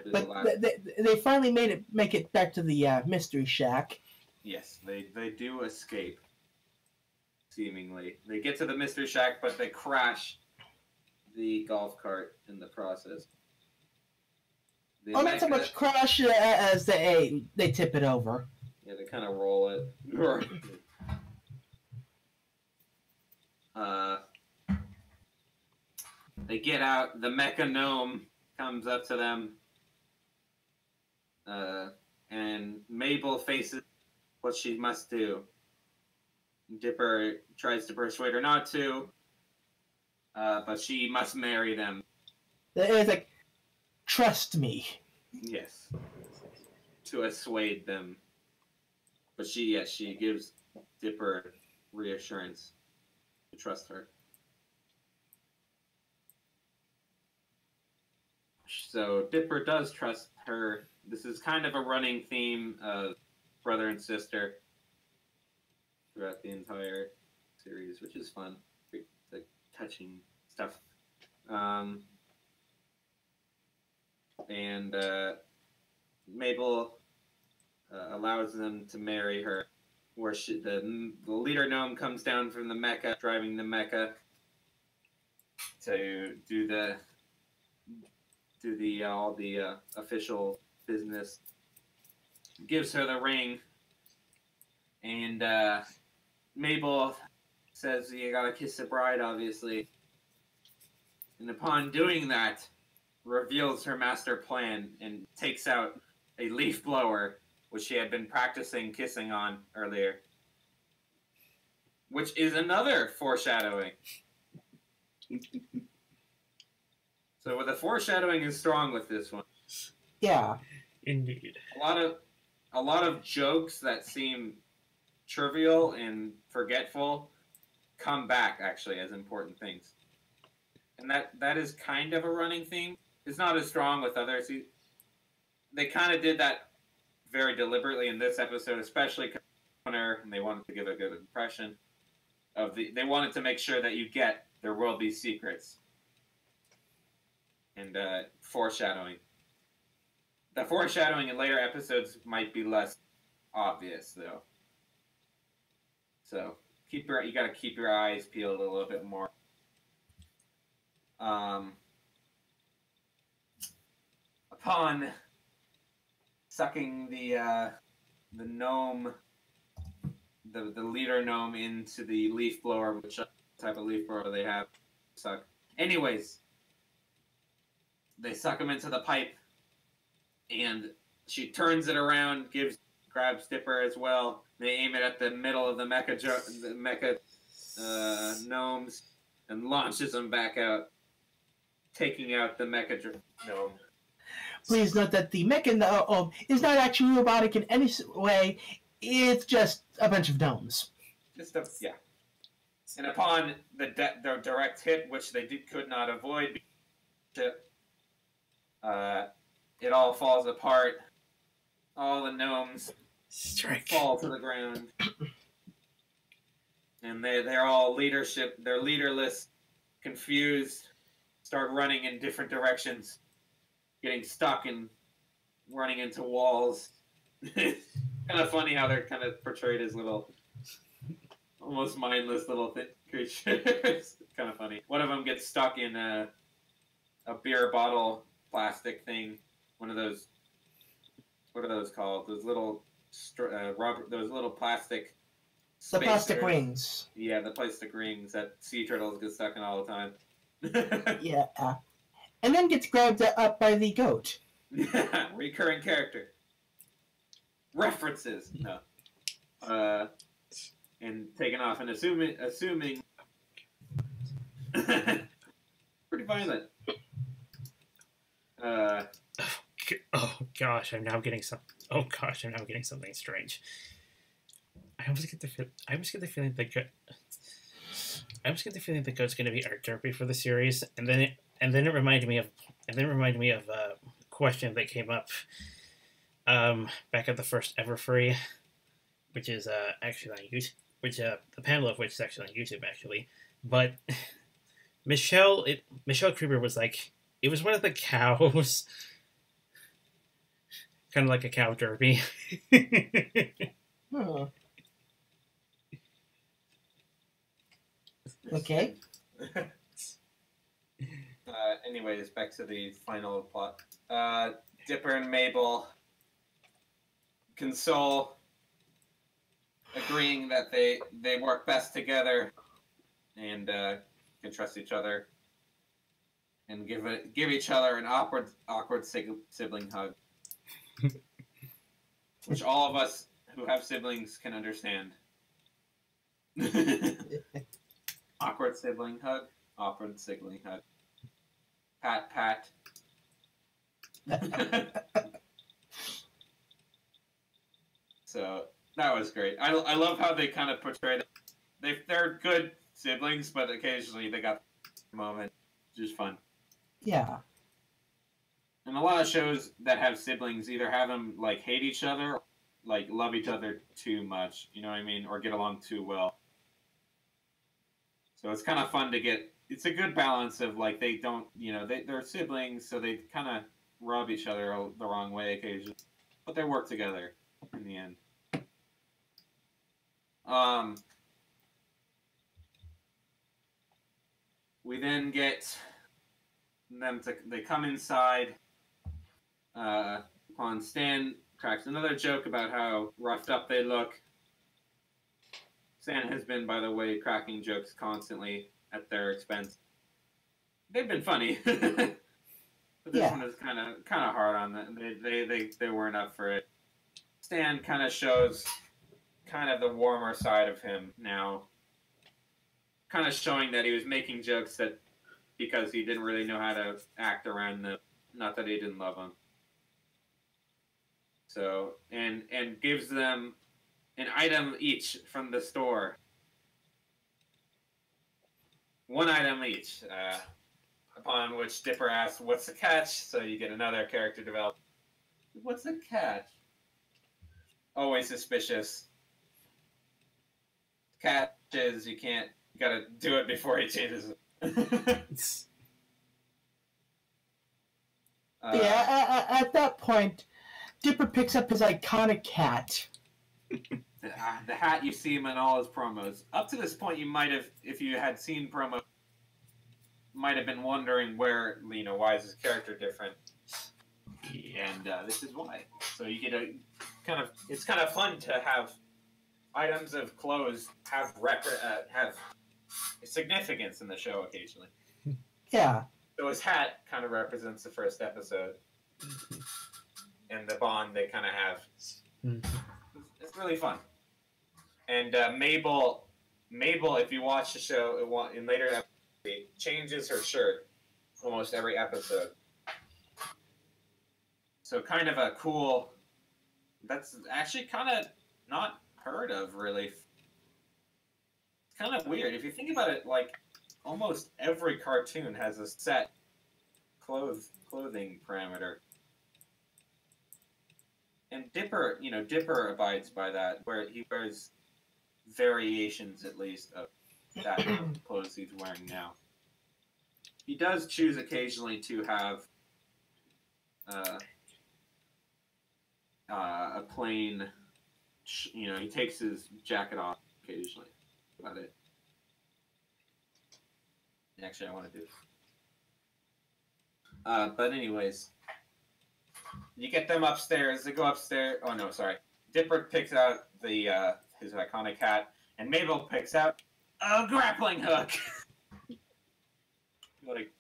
Speaker 3: But they finally make it back to the mystery shack.
Speaker 2: Yes, they do escape. Seemingly, they get to the mystery shack, but they crash the golf cart in the process.
Speaker 3: Not so much crash as they tip it over.
Speaker 2: Yeah, they kind of roll it. They get out. The mecha gnome comes up to them. And Mabel faces what she must do. Dipper tries to persuade her not to, but she must marry them.
Speaker 3: It's like, trust me.
Speaker 2: Yes. To assuade them. But she gives Dipper reassurance to trust her. So Dipper does trust her. This is kind of a running theme of brother and sister throughout the entire series, which is fun. Like touching stuff. And Mabel allows them to marry her, where the leader gnome comes down from the mecha, driving the mecha to do all the official business. Gives her the ring, and Mabel says, "You gotta kiss the bride, obviously." And upon doing that, reveals her master plan and takes out a leaf blower, which she had been practicing kissing on earlier. Which is another foreshadowing. So the foreshadowing is strong with this one.
Speaker 3: Yeah.
Speaker 1: Indeed.
Speaker 2: A lot of jokes that seem trivial and forgetful come back actually as important things, and that is kind of a running theme. It's not as strong with others. They kind of did that very deliberately in this episode, especially and they wanted to give a good impression of they wanted to make sure that you get there will be secrets and foreshadowing. The foreshadowing in later episodes might be less obvious though. So you got to keep your eyes peeled a little bit more. Upon sucking the gnome, the leader gnome into the leaf blower, which type of leaf blower they have, suck. Anyways, they suck him into the pipe, and she turns it around, grabs Dipper as well. They aim it at the middle of the mecha gnomes, and launches them back out, taking out the mecha gnome.
Speaker 3: Please note that the mecha is not actually robotic in any way. It's just a bunch of gnomes.
Speaker 2: Yeah. And upon the direct hit, which they could not avoid, it all falls apart. All the gnomes fall to the ground. And they're all they're leaderless, confused, start running in different directions, getting stuck and running into walls. Kind of funny how they're kind of portrayed as little, almost mindless little creatures. Kind of funny. One of them gets stuck in a beer bottle plastic thing. One of those. What are those called? Those little rubber. Those little plastic.
Speaker 3: The plastic rings.
Speaker 2: Yeah, the plastic rings that sea turtles get stuck in all the time.
Speaker 3: Yeah. And then gets grabbed up by the goat.
Speaker 2: Recurring character. References. No. And taken off and assuming pretty violent.
Speaker 1: Oh gosh, I'm now getting something strange. I almost get the feeling the goat's going to be our derpy for the series, and then it reminded me of a question that came up back at the first Ever Free, which is actually on YouTube, which the panel of which is actually on YouTube actually, but Michelle Creeper was like, it was one of the cows, kind of like a cow derby.
Speaker 3: Okay.
Speaker 2: Anyways, back to the final plot. Dipper and Mabel console, agreeing that they work best together and can trust each other, and give each other an awkward sibling hug, which all of us who have siblings can understand. Awkward sibling hug. Awkward sibling hug. Pat, pat. So that was great. I love how they kind of portray that. They're good siblings, but occasionally they got a moment. Just fun.
Speaker 3: Yeah.
Speaker 2: And a lot of shows that have siblings either have them like hate each other, or, like love each other too much. You know what I mean? Or get along too well. So it's kind of fun to get. It's a good balance of like they don't, they're siblings, so they kind of rub each other the wrong way occasionally, but they work together in the end. We then get them they come inside. Upon Stan cracks another joke about how roughed up they look. Stan has been, by the way, cracking jokes constantly at their expense. They've been funny, but this one is kind of hard on them. They weren't up for it. Stan kind of shows kind of the warmer side of him now, kind of showing that he was making jokes that because he didn't really know how to act around them. Not that he didn't love them. So, and gives them an item each from the store. One item each. Upon which Dipper asks, "What's the catch?" So you get another character developed. What's the catch? Always suspicious. Catch is you gotta do it before he changes it.
Speaker 3: At that point, Dipper picks up his iconic hat.
Speaker 2: The hat, you see him in all his promos. Up to this point, you might have, if you had seen promo, might have been wondering where, why is his character different? Yeah. And this is why. So you get it's kind of fun to have items of clothes have significance in the show occasionally.
Speaker 3: Yeah.
Speaker 2: So his hat kind of represents the first episode, and the bond they kind of have. It's really fun. And Mabel, if you watch the show in later episodes, changes her shirt almost every episode. So kind of a cool. That's actually kind of not heard of, really. It's kind of weird if you think about it. Like almost every cartoon has a set clothing parameter. And Dipper abides by that, where he wears variations, at least, of that clothes he's wearing now. He does choose occasionally to have a plain, he takes his jacket off occasionally. That's about it. Actually, I want to do. But anyways. You get them upstairs. They go upstairs. Oh no, sorry. Dipper picks out his iconic hat, and Mabel picks out a grappling hook. Like,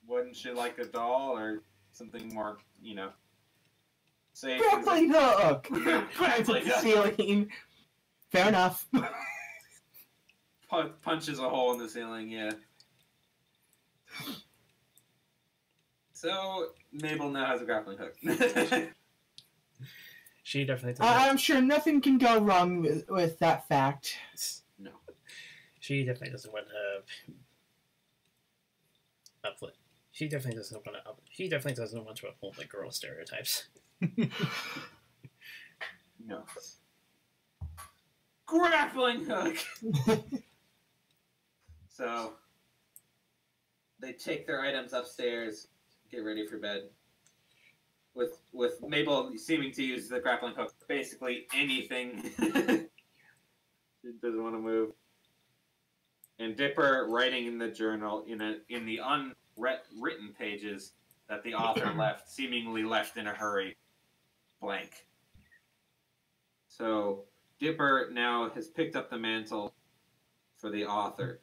Speaker 2: wouldn't she like a doll or something more, safe?
Speaker 3: Grappling hook.
Speaker 2: Grappling hook.
Speaker 3: Ceiling. Fair enough.
Speaker 2: Punches a hole in the ceiling. Yeah. So, Mabel now has a grappling hook.
Speaker 1: She definitely does.
Speaker 3: I'm sure nothing can go wrong with that fact.
Speaker 2: No.
Speaker 1: She definitely doesn't want to uplift. She definitely doesn't want to uphold the girl stereotypes.
Speaker 2: No. Grappling hook! So, they take their items upstairs, get ready for bed. With Mabel seeming to use the grappling hook for basically anything. She doesn't want to move. And Dipper writing in the journal in the unwritten pages that the author seemingly left in a hurry, blank. So Dipper now has picked up the mantle for the author,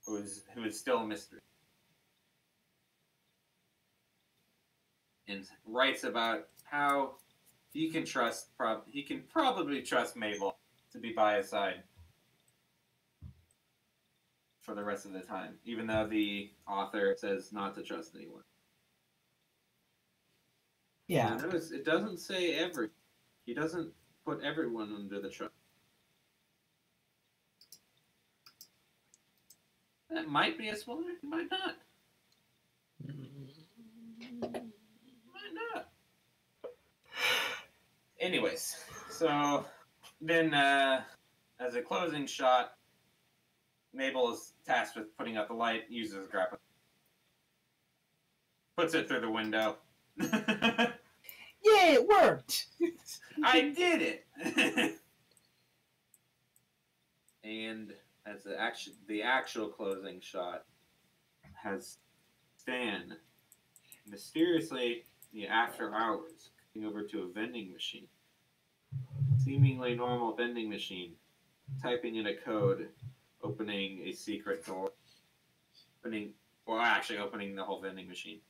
Speaker 2: who is still a mystery. And writes about how he can probably trust Mabel to be by his side for the rest of the time, even though the author says not to trust anyone.
Speaker 3: Yeah.
Speaker 2: Notice it doesn't say every. He doesn't put everyone under the trust. That might be a spoiler. It might not. Not. Anyways, so then as a closing shot, Mabel is tasked with putting out the light, uses a grappling, puts it through the window.
Speaker 3: Yeah, it worked!
Speaker 2: I did it! And as the actual closing shot has Stan mysteriously, after hours, going over to a vending machine. Seemingly normal vending machine. Typing in a code, opening a secret door. Opening the whole vending machine.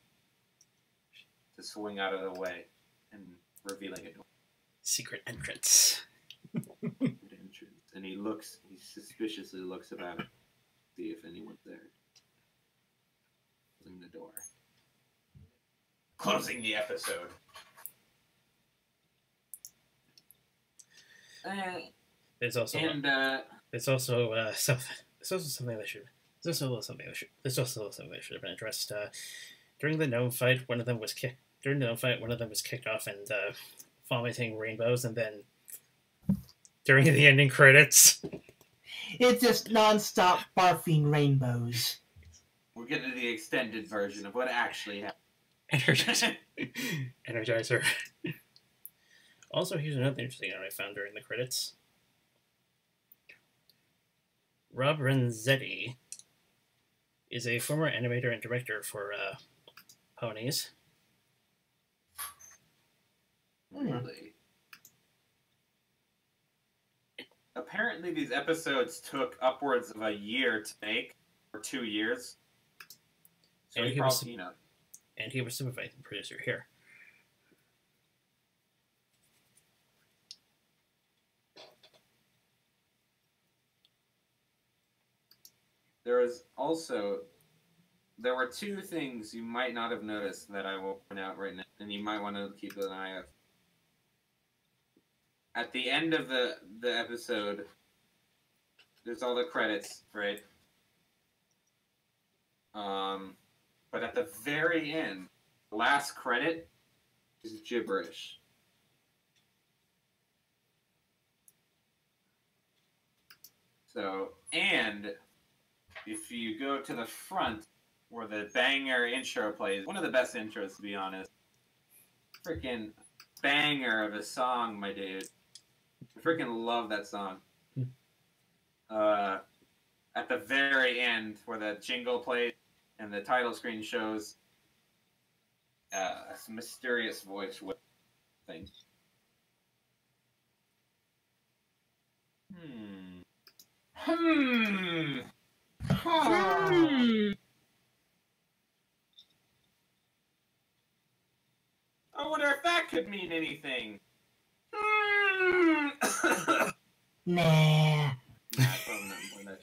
Speaker 2: To swing out of the way and revealing a door.
Speaker 1: Secret entrance.
Speaker 2: And he suspiciously looks about it, see if anyone's there. door, closing the episode.
Speaker 1: There's also
Speaker 2: and
Speaker 1: there's also something. There's also something that should. There's also something that should have been addressed during the gnome fight. One of them was kicked. During the gnome fight, one of them was kicked off and vomiting rainbows, and then during the ending credits,
Speaker 3: It's just non-stop barfing rainbows.
Speaker 2: we're getting to the extended version of what actually happened.
Speaker 1: Energizer. Also, here's another interesting note I found during the credits. Rob Renzetti is a former animator and director for Ponies.
Speaker 2: Really? Apparently, these episodes took upwards of a year to make, or 2 years. So
Speaker 1: And
Speaker 2: he
Speaker 1: he was-
Speaker 2: probably,
Speaker 1: And he was supervising producer here.
Speaker 2: There were 2 things you might not have noticed that I will point out right now, and you might want to keep an eye out. At the end of the episode, there's all the credits, right? But at the very end, the last credit is gibberish. So, and if you go to the front where the banger intro plays, one of the best intros, to be honest. Freaking banger of a song, my dude. I freaking love that song. At the very end, where the jingle plays and the title screen shows a mysterious voice thing. I wonder if that could mean anything.
Speaker 3: Nah.
Speaker 2: Probably not important.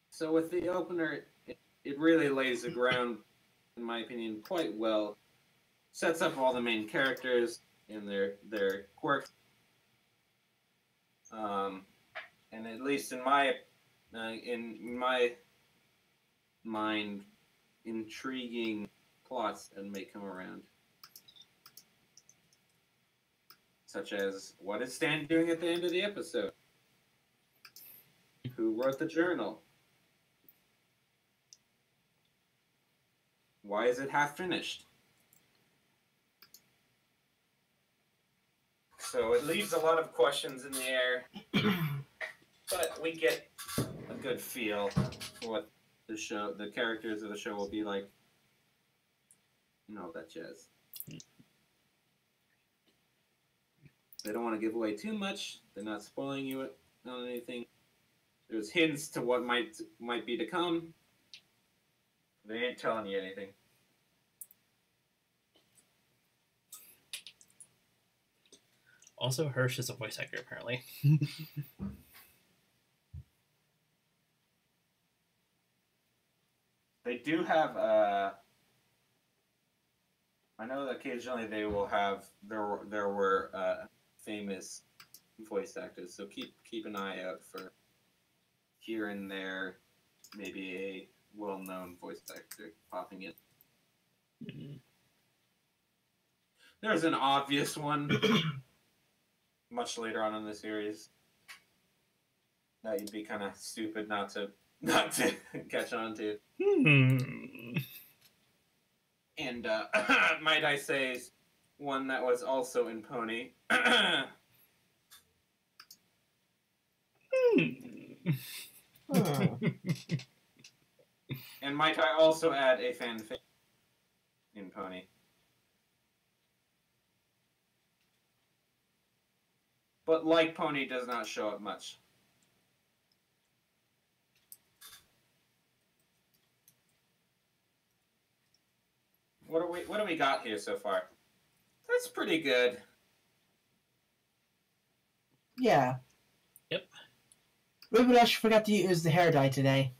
Speaker 2: So with the opener, it really lays the ground, in my opinion, quite well. Sets up all the main characters and their quirks. And at least in my mind, intriguing plots that may come around. Such as, what is Stan doing at the end of the episode? Who wrote the journal? Why is it half finished? So it leaves a lot of questions in the air, but we get a good feel for what the characters of the show will be like, and all that jazz. They don't want to give away too much. They're not spoiling you on anything. There's hints to what might be to come. They ain't telling you anything.
Speaker 1: Also, Hirsch is a voice actor, apparently.
Speaker 2: They do have, I know that occasionally they will have, there were famous voice actors, so keep an eye out for here and there, maybe a well-known voice actor popping in.
Speaker 1: Mm-hmm.
Speaker 2: There's an obvious one much later on in the series that you'd be kind of stupid not to catch on to. And might I say, one that was also in Pony. And might I also add a fanfic in Pony. but like Pony does not show up much. What do we got here so far? That's pretty good.
Speaker 3: Yeah.
Speaker 1: Yep.
Speaker 3: Rubedash forgot to use the hair dye today.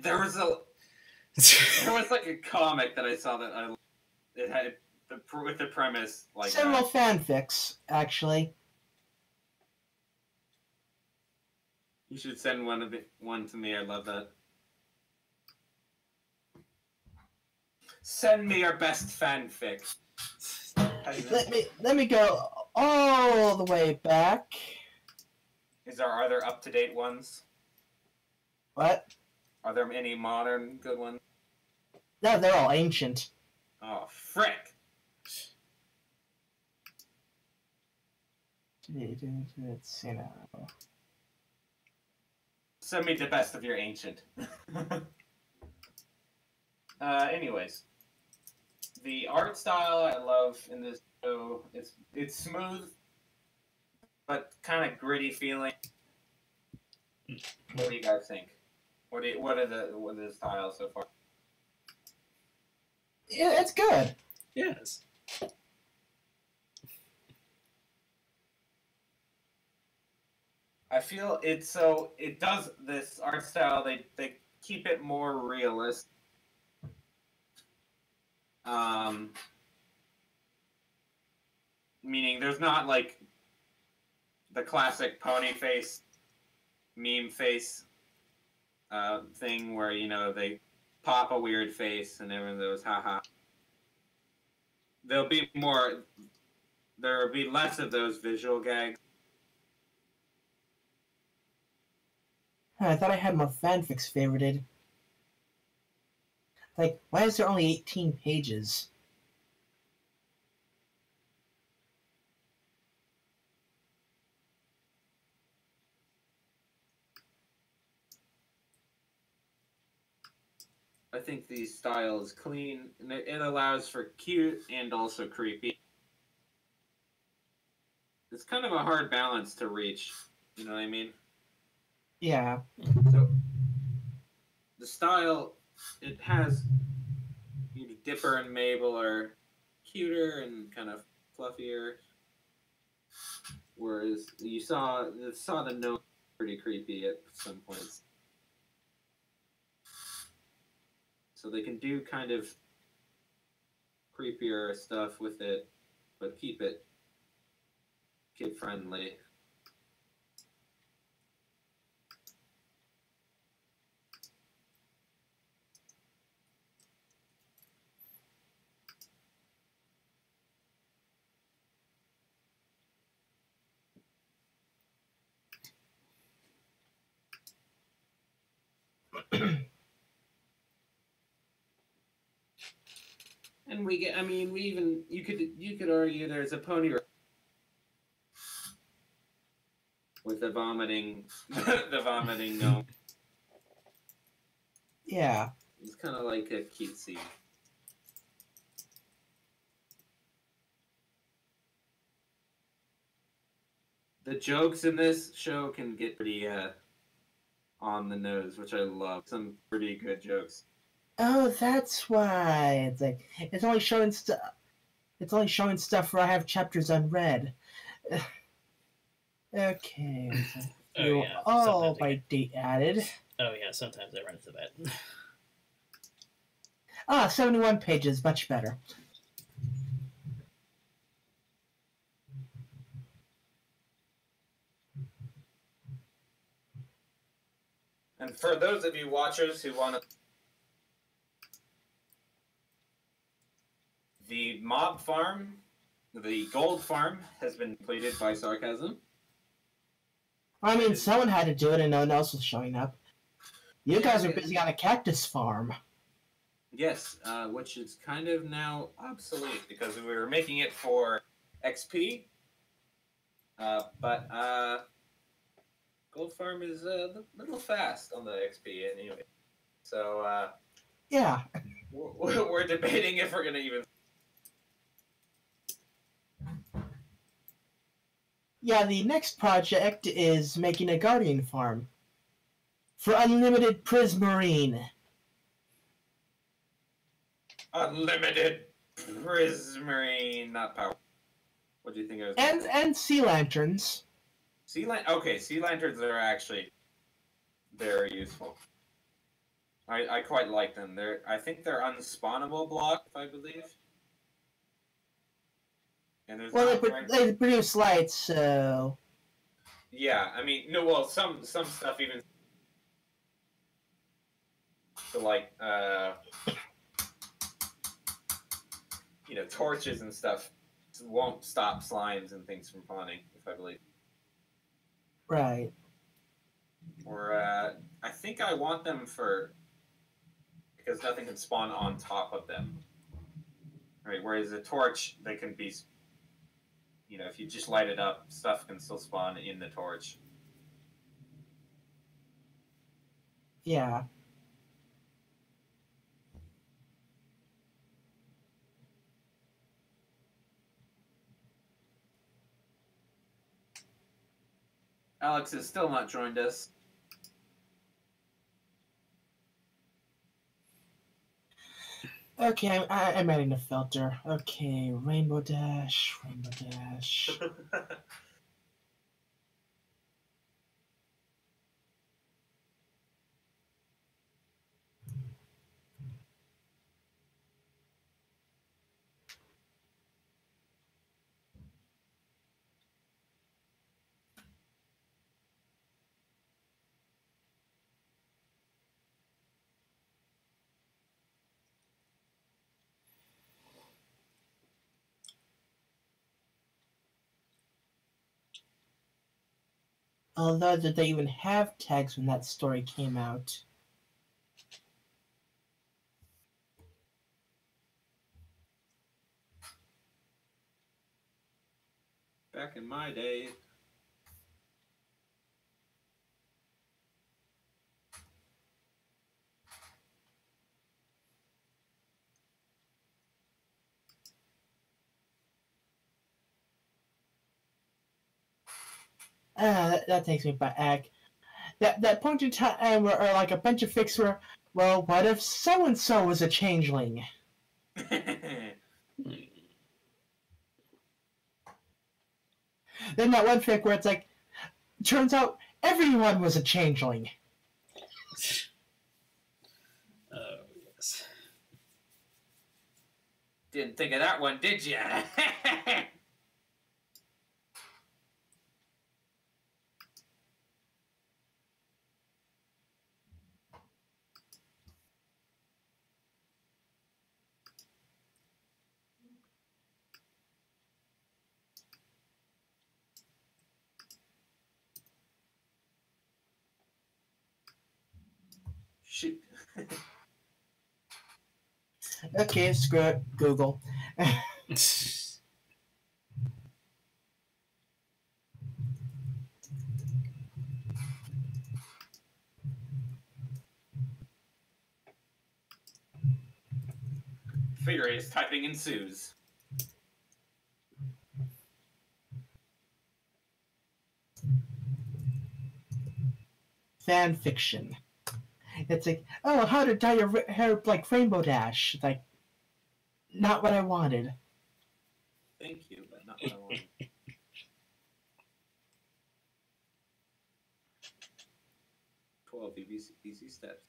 Speaker 2: There was like a comic that I saw that it had with the premise like
Speaker 3: Several
Speaker 2: that.
Speaker 3: fanfics, actually.
Speaker 2: You should send one to me. I love that. Send me your best fanfic.
Speaker 3: Let me go all the way back.
Speaker 2: Are there up to date ones?
Speaker 3: What?
Speaker 2: Are there any modern good ones?
Speaker 3: No, they're all ancient.
Speaker 2: Oh frick!
Speaker 3: Let's see now.
Speaker 2: Send me the best of your ancient. Anyways, the art style I love in this show. It's smooth, but kind of gritty feeling. What do you guys think? What are the styles so far?
Speaker 3: Yeah, it's good.
Speaker 1: Yes.
Speaker 2: I feel it does this art style. They keep it more realistic. Meaning there's not like the classic pony face, meme face thing where, you know, they pop a weird face and everyone goes, haha. There will be less of those visual gags.
Speaker 3: I thought I had more fanfics favorited. Like, why is there only 18 pages?
Speaker 2: I think the style is clean, and it allows for cute and also creepy. It's kind of a hard balance to reach, you know what I mean?
Speaker 3: Yeah.
Speaker 2: So, the style, it has, you know, Dipper and Mabel are cuter and kind of fluffier, whereas you saw the gnome pretty creepy at some points. So they can do kind of creepier stuff with it, but keep it kid-friendly. And you could argue there's a pony with the vomiting gnome.
Speaker 3: Yeah.
Speaker 2: It's kind of like a cutesy. The jokes in this show can get pretty on the nose, which I love. Some pretty good jokes.
Speaker 3: Oh, that's why. It's like it's only showing stuff. It's only showing stuff where I have chapters unread. Okay.
Speaker 1: Oh,
Speaker 3: You
Speaker 1: yeah.
Speaker 3: all
Speaker 1: Sometimes
Speaker 3: by date added.
Speaker 1: Oh yeah, sometimes I run into that.
Speaker 3: 71 pages, much better.
Speaker 2: And for those of you watchers who want to, the mob farm, the gold farm, has been completed by Sarcasm.
Speaker 3: I mean, someone had to do it and no one else was showing up. You guys are busy on a cactus farm.
Speaker 2: Yes, which is kind of now obsolete because we were making it for XP. But Gold Farm is a little fast on the XP anyway. So
Speaker 3: Yeah.
Speaker 2: we're debating if we're going to even...
Speaker 3: Yeah, the next project is making a guardian farm for unlimited prismarine.
Speaker 2: Unlimited prismarine, not power. What do you think I was?
Speaker 3: And sea lanterns.
Speaker 2: Okay, sea lanterns are actually very useful. I quite like them. I think they're unspawnable block, if I believe. And there's
Speaker 3: Well,
Speaker 2: not
Speaker 3: they produce lights, so
Speaker 2: yeah, I mean, no, well, some stuff even so like torches and stuff won't stop slimes and things from spawning, if I believe.
Speaker 3: right.
Speaker 2: Or I think I want them because nothing can spawn on top of them. Right, whereas a torch, they can be, if you just light it up, stuff can still spawn in the torch.
Speaker 3: Yeah.
Speaker 2: Alex has still not joined us.
Speaker 3: Okay, I'm adding a filter. Okay, rainbow dash, rainbow dash. Although did they even have tags when that story came out?
Speaker 2: Back in my day.
Speaker 3: That takes me back. That point in time where like a bunch of fics were, well, what if so and so was a changeling? Then that one fic where it's like, turns out everyone was a changeling.
Speaker 1: Oh, yes.
Speaker 2: Didn't think of that one, did you? Shoot.
Speaker 3: Okay, screw it, Google.
Speaker 2: Furious typing ensues.
Speaker 3: Fan fiction. It's like, oh, how to dye your hair like Rainbow Dash. It's like, not what I wanted.
Speaker 2: Thank you, but not what I wanted. 12 easy steps.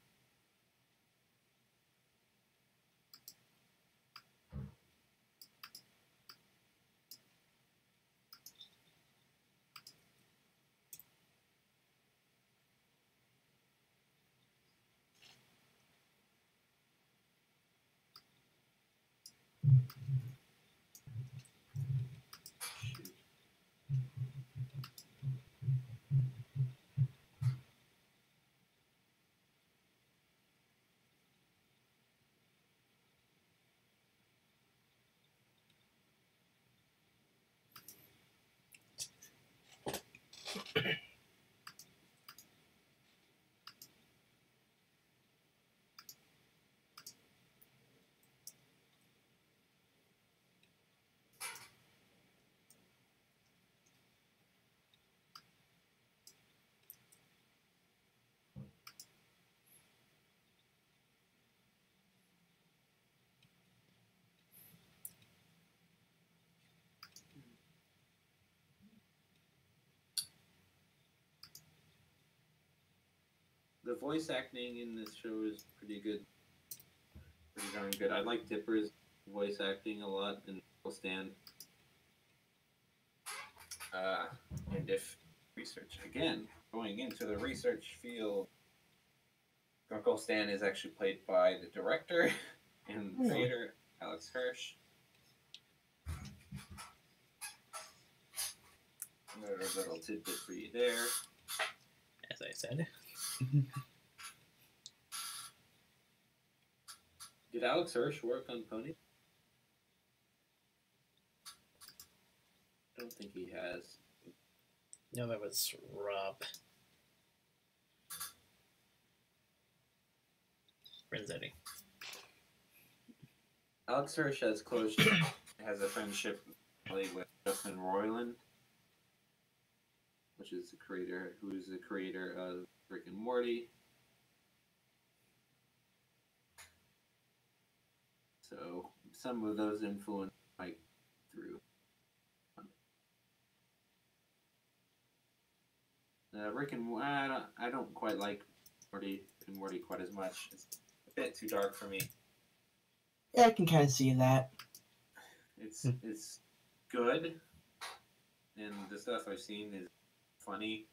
Speaker 2: the voice acting in this show is pretty good, pretty darn good. I like Dipper's voice acting a lot in Uncle Stan. And if research again, going into the research field, Uncle Stan is actually played by the director and creator Alex Hirsch. Another little tidbit for you there.
Speaker 1: As I said.
Speaker 2: Did Alex Hirsch work on Pony? I don't think he has.
Speaker 1: No, that was Rob Renzetti.
Speaker 2: Alex Hirsch has has a friendship with Justin Roiland, who is the creator of Rick and Morty. So some of those influence Mike through. Rick and I don't quite like Morty and Morty quite as much. It's a bit too dark for me.
Speaker 3: Yeah, I can kind of see that.
Speaker 2: It's good, and the stuff I've seen is funny.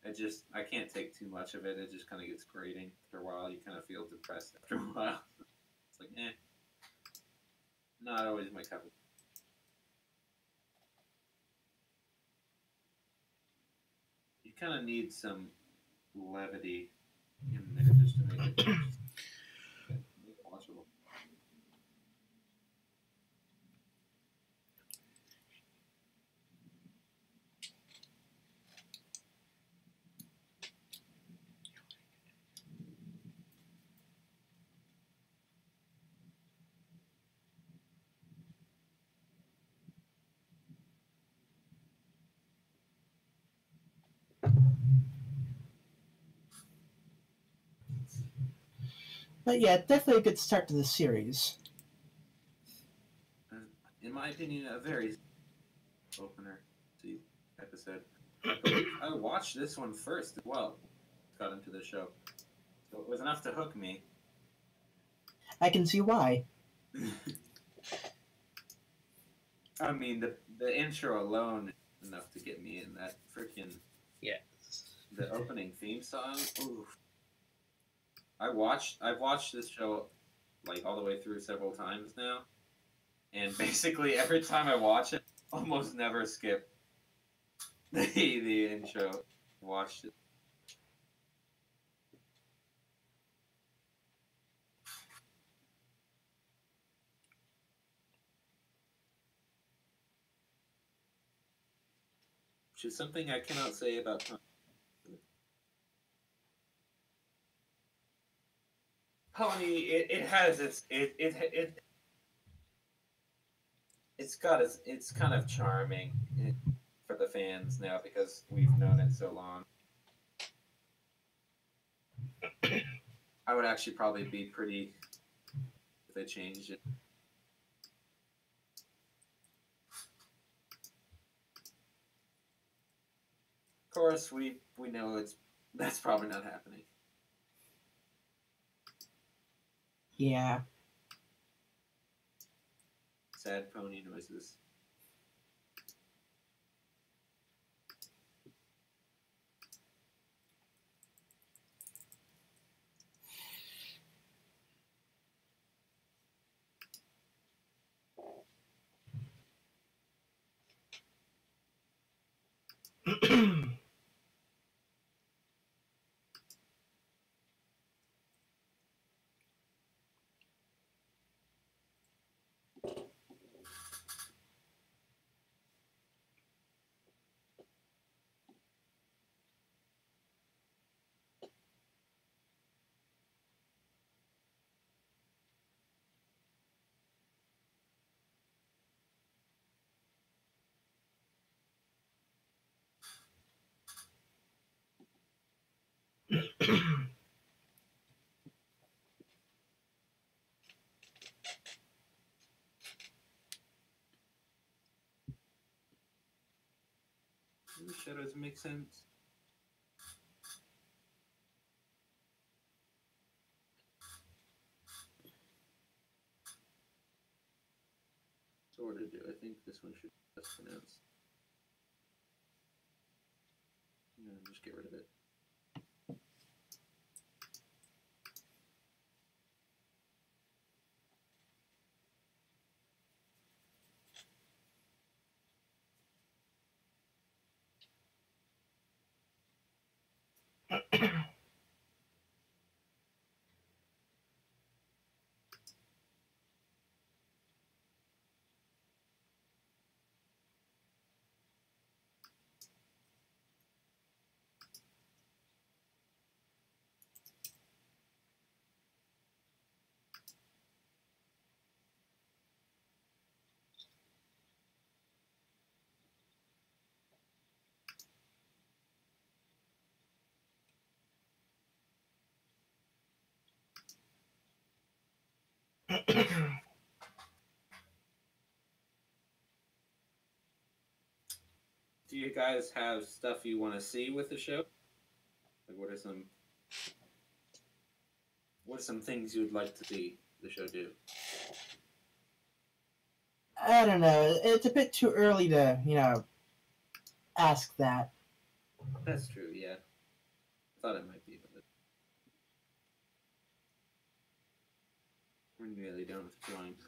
Speaker 2: I can't take too much of it. It just kind of gets grating after a while. You kind of feel depressed after a while. It's like, not always my cup of tea. You kind of need some levity in there just to make it watchable.
Speaker 3: But yeah, definitely a good start to the series.
Speaker 2: In my opinion, a very opener episode. I believe I watched this one first as well. Got into the show, so it was enough to hook me.
Speaker 3: I can see why.
Speaker 2: I mean, the intro alone is enough to get me in. That freaking the opening theme song. Oof. I've watched this show like all the way through several times now, and basically every time I watch it, almost never skip the intro. Watched it. Which is something I cannot say about Pony. It's kind of charming for the fans now because we've known it so long. I would actually probably be pretty if they changed it. Of course, we know that's probably not happening.
Speaker 3: Yeah.
Speaker 2: Sad pony noises. The shadows make sense. sort of do. I think this one should be best pronounced. No, just get rid of it. Do you guys have stuff you want to see with the show? Like, what are some things you'd like to see the show do?
Speaker 3: I don't know. It's a bit too early to, ask that.
Speaker 2: That's true, yeah. I thought it might be, but we're nearly done with the drawings.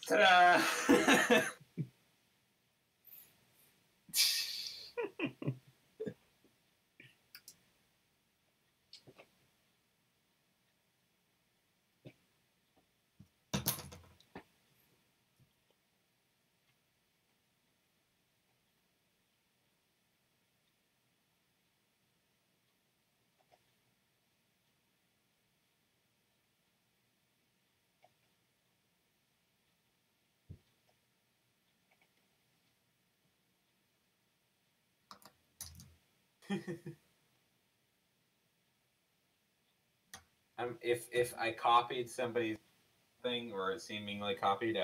Speaker 2: Ta-da! If I copied somebody's thing or seemingly copied,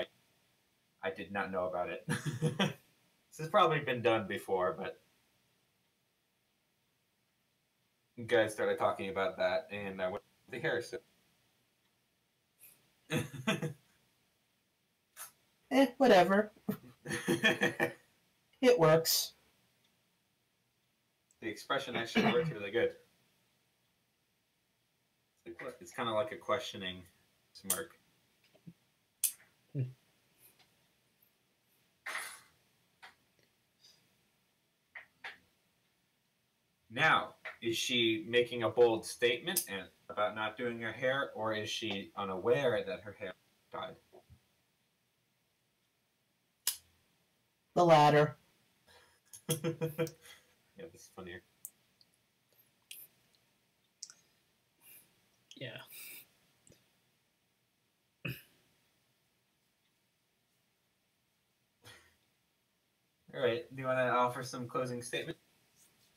Speaker 2: I did not know about it. This has probably been done before, but you guys started talking about that, and I went to the hair. So.
Speaker 3: Whatever. It works.
Speaker 2: The expression actually works really good. It's kind of like a questioning smirk. Now, is she making a bold statement about not doing her hair, or is she unaware that her hair died?
Speaker 3: The latter.
Speaker 2: Yeah, this is funnier.
Speaker 1: Yeah.
Speaker 2: All right. Do you want to offer some closing statement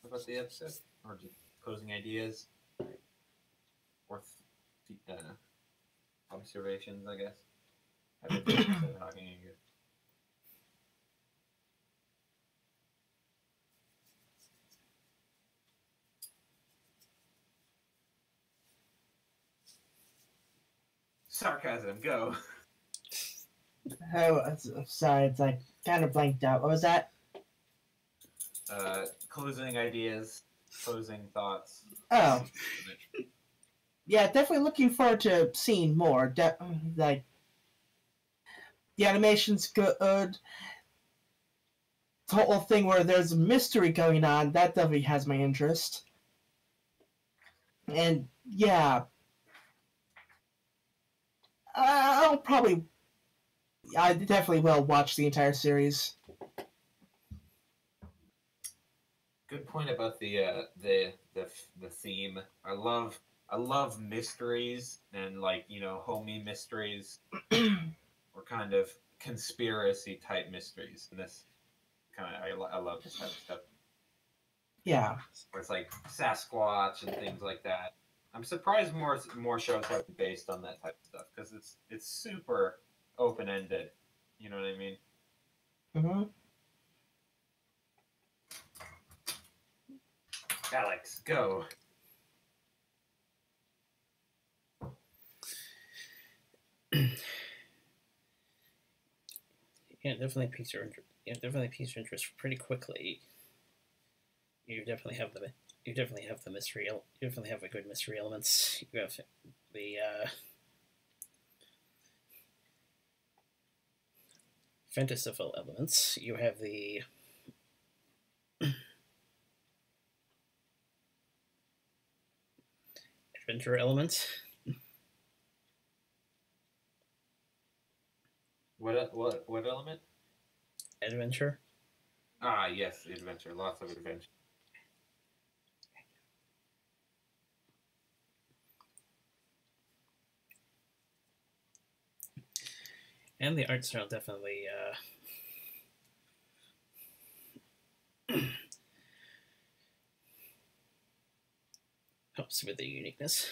Speaker 2: about the episode, or just closing ideas, or observations? I guess. I've been talking again. Sarcasm, go.
Speaker 3: Oh, sorry, it's like kind of blanked out. What was that?
Speaker 2: Closing ideas, closing thoughts.
Speaker 3: Oh. Yeah, definitely looking forward to seeing more. Like, the animation's good. The whole thing where there's a mystery going on, that definitely has my interest. And, yeah. I definitely will watch the entire series.
Speaker 2: Good point about the theme. I love mysteries and homey mysteries or kind of conspiracy type mysteries. And this I love this type of stuff.
Speaker 3: Yeah.
Speaker 2: Where it's like Sasquatch and things like that. I'm surprised more shows have been based on that type of stuff because it's super open ended. You know what I mean?
Speaker 3: Mm-hmm.
Speaker 2: Alex, go.
Speaker 1: Yeah, definitely piques your interest. Yeah, definitely piques your interest pretty quickly. You definitely have the mystery. You definitely have the good mystery elements. You have the fanciful elements. You have the adventure element.
Speaker 2: What element?
Speaker 1: Adventure.
Speaker 2: Ah, yes, adventure. Lots of adventure.
Speaker 1: And the art style definitely helps with the uniqueness.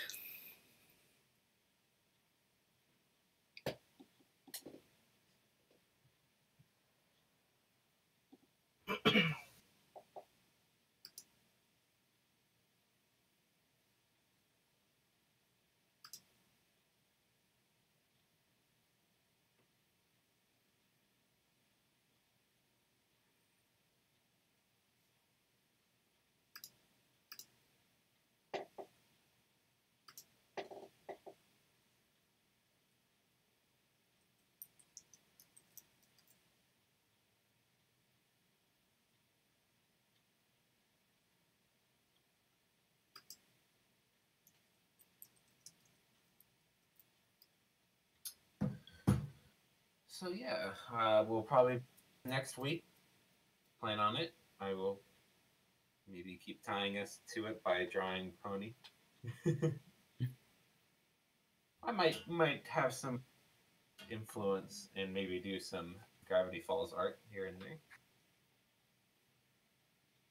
Speaker 2: So yeah, we'll probably next week plan on it. I will maybe keep tying us to it by drawing Pony. I might have some influence and maybe do some Gravity Falls art here and there.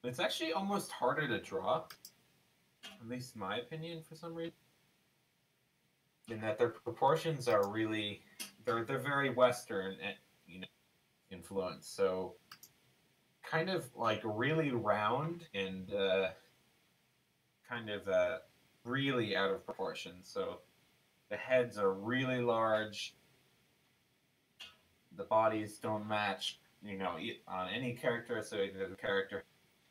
Speaker 2: It's actually almost harder to draw, at least in my opinion, for some reason. In that their proportions are really, they're very Western, you know, influence. So kind of like really round and kind of really out of proportion. So the heads are really large. The bodies don't match, you know, on any character. So either the character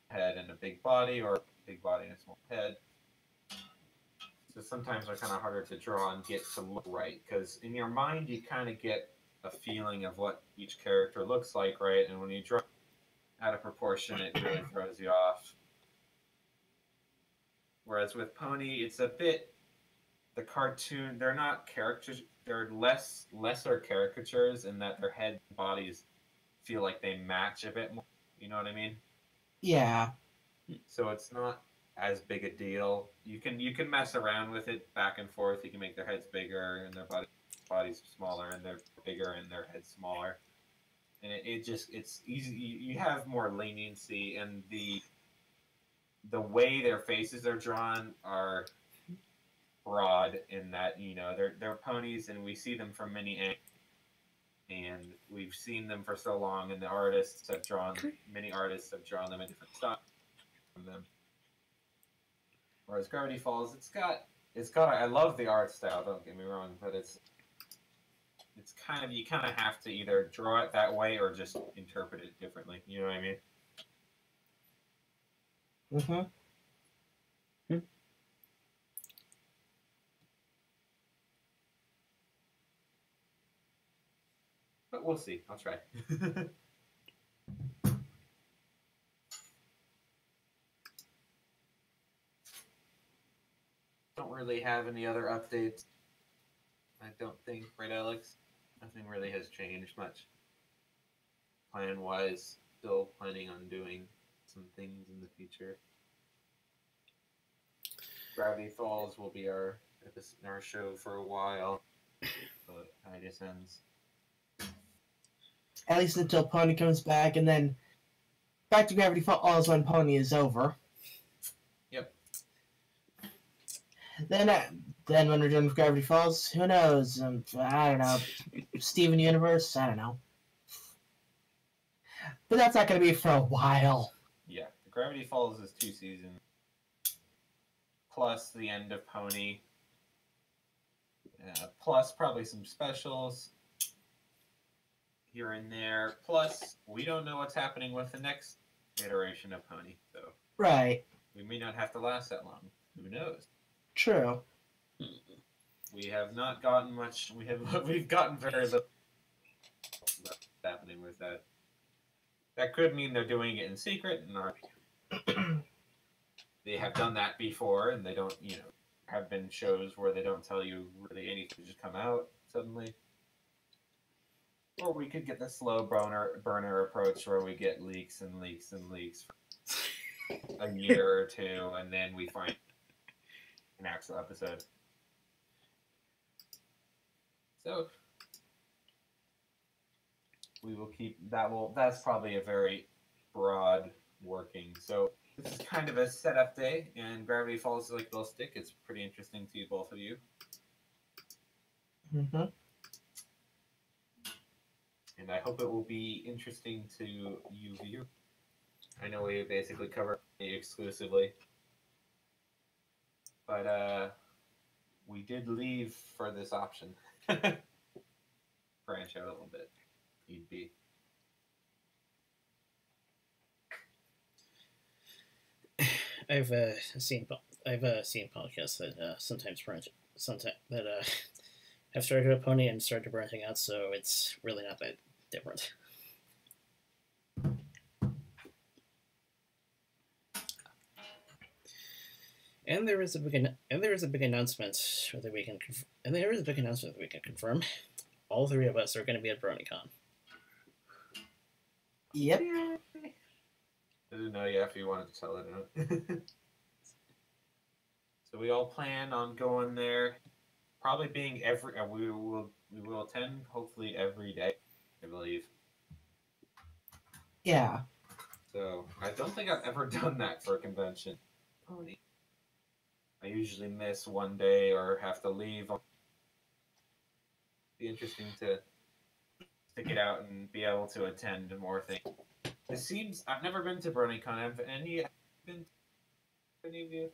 Speaker 2: head and a big body, or big body and a small head. So sometimes they're kind of harder to draw and get to look right, because in your mind you kind of get a feeling of what each character looks like, right? And when you draw out of proportion, it really throws you off. Whereas with Pony, it's a bit the cartoon. They're not characters. They're lesser caricatures in that their head and bodies feel like they match a bit more. You know what I mean?
Speaker 3: Yeah.
Speaker 2: So it's not as big a deal. You can mess around with it back and forth. You can make their heads bigger and their bodies smaller, and they're bigger and their heads smaller. And it's easy. You have more leniency, and the way their faces are drawn are broad in that, you know, they're ponies, and we see them from many angles, and we've seen them for so long, and many artists have drawn them in different styles from them. Whereas Gravity Falls, it's got. I love the art style. Don't get me wrong, but it's kind of, you kind of have to either draw it that way or just interpret it differently. You know what I mean?
Speaker 3: Mm-hmm.
Speaker 2: But we'll see. I'll try. Don't really have any other updates. I don't think, right, Alex? Nothing really has changed much. Plan wise, still planning on doing some things in the future. Gravity Falls will be our show for a while, but I just ends.
Speaker 3: At least until Pony comes back, and then back to Gravity Falls when Pony is over.
Speaker 2: Yep.
Speaker 3: Then when we're done with Gravity Falls, who knows? I don't know. Steven Universe? I don't know. But that's not going to be for a while.
Speaker 2: Yeah, Gravity Falls is 2 seasons, plus the end of Pony, plus probably some specials here and there. Plus, we don't know what's happening with the next iteration of Pony, so
Speaker 3: Right.
Speaker 2: we may not have to last that long. Who knows?
Speaker 3: True.
Speaker 2: We have not gotten much. We've gotten very little happening with that. That could mean they're doing it in secret, and they have done that before, and they don't. You know, have been shows where they don't tell you really anything, just come out suddenly. Or we could get the slow burner approach where we get leaks and leaks and leaks for a year or two, and then we find an actual episode. So we will keep that. That's probably a very broad working. So this is kind of a setup day, and Gravity Falls is like a little stick. It's pretty interesting to both of you.
Speaker 3: Mm-hmm.
Speaker 2: And I hope it will be interesting to you view. I know we basically cover it exclusively, but we did leave for this option. Branch out a little bit. Need be.
Speaker 1: I've seen podcasts that sometimes have started a Pony and started branching out, so it's really not that different. And there is a big announcement that we can confirm. All 3 of us are going to be at BronyCon.
Speaker 3: Yep.
Speaker 2: I didn't know yet if you wanted to tell it or not. So we all plan on going there. Probably being we will attend hopefully every day, I believe.
Speaker 3: Yeah.
Speaker 2: So I don't think I've ever done that for a convention. Pony. I usually miss one day or have to leave. Be interesting to stick it out and be able to attend more things. It seems I've never been to BronyCon. Have any been? Any of you?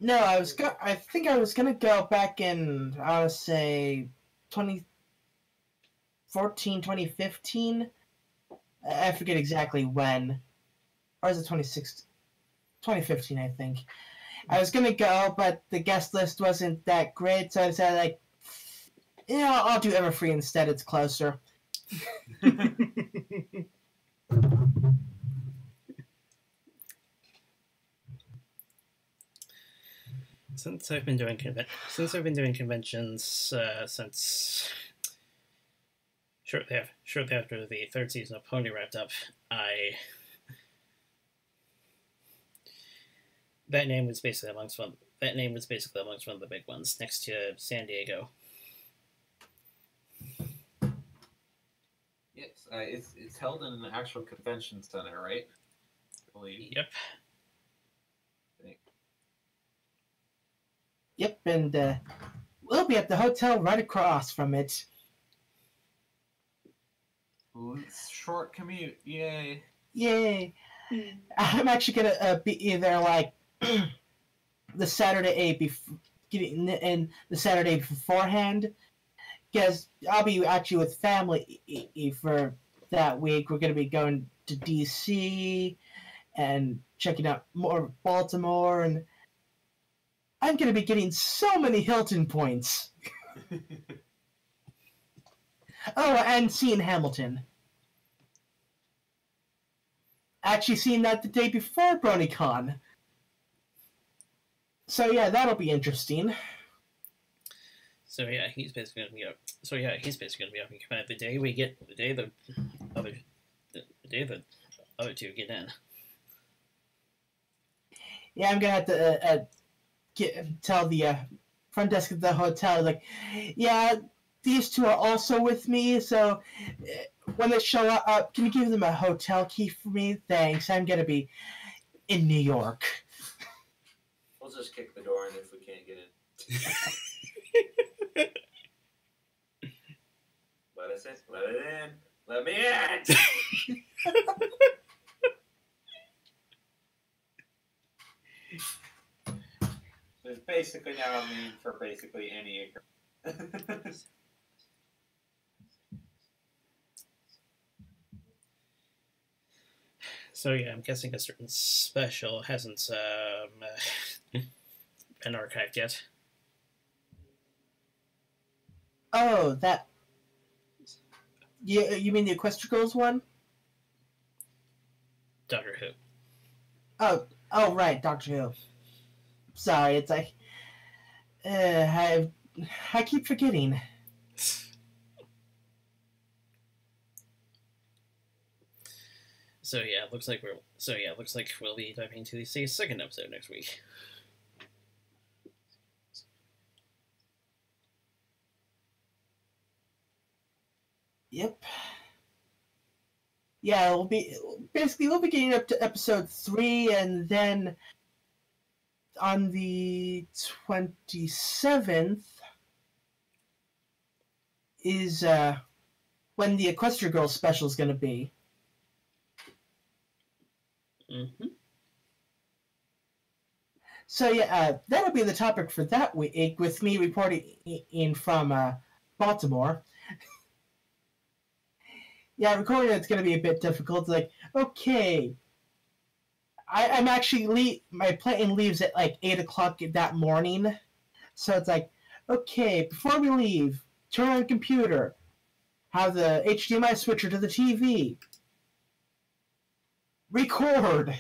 Speaker 3: No, I think I was gonna go back in, I would say, 2014, 2015. I forget exactly when. Or is it 2016? 2015, I think. I was gonna go, but the guest list wasn't that great, so I said, like, I'll do Everfree instead. It's closer.
Speaker 1: Since I've been doing conventions since shortly after the third season of Pony wrapped up, that name was basically amongst one of the big ones next to San Diego.
Speaker 2: Yes, it's held in an actual convention center, right? I believe.
Speaker 1: Yep.
Speaker 3: Yep, and we'll be at the hotel right across from it.
Speaker 2: Short commute, yay!
Speaker 3: Yay! I'm actually gonna be either like the Saturday the Saturday beforehand, because I'll be actually with family for that week. We're gonna be going to DC and checking out more of Baltimore, and I'm gonna be getting so many Hilton points. Oh, and seeing Hamilton. Actually seeing that the day before BronyCon. So yeah, that'll be interesting.
Speaker 1: So yeah, he's basically gonna be up. In command the day the other two get in.
Speaker 3: Yeah, I'm gonna have to tell the front desk at the hotel, like, yeah, these two are also with me, so when they show up, can you give them a hotel key for me? Thanks, I'm gonna be in New York.
Speaker 2: We'll just kick the door in if we can't get in. Let us in. Let it in. Let me in! There's basically now a need for basically any occurrence.
Speaker 1: So yeah, I'm guessing a certain special hasn't been archived yet.
Speaker 3: Oh, that. You mean the Equestria Girls one?
Speaker 1: Doctor Who.
Speaker 3: Oh, right, Doctor Who. Sorry, it's like I keep forgetting.
Speaker 1: So yeah, it looks like we'll be diving into the second episode next week.
Speaker 3: Yep. Yeah, we'll be getting up to episode 3, and then on the 27th is when the Equestria Girls special is going to be.
Speaker 1: Mm-hmm.
Speaker 3: So yeah, that'll be the topic for that week, with me reporting in from Baltimore. Yeah, recording it's going to be a bit difficult. It's like, okay, I'm actually my plane leaves at like 8 o'clock that morning, so it's like, okay, before we leave, turn on the computer, have the HDMI switcher to the TV, record.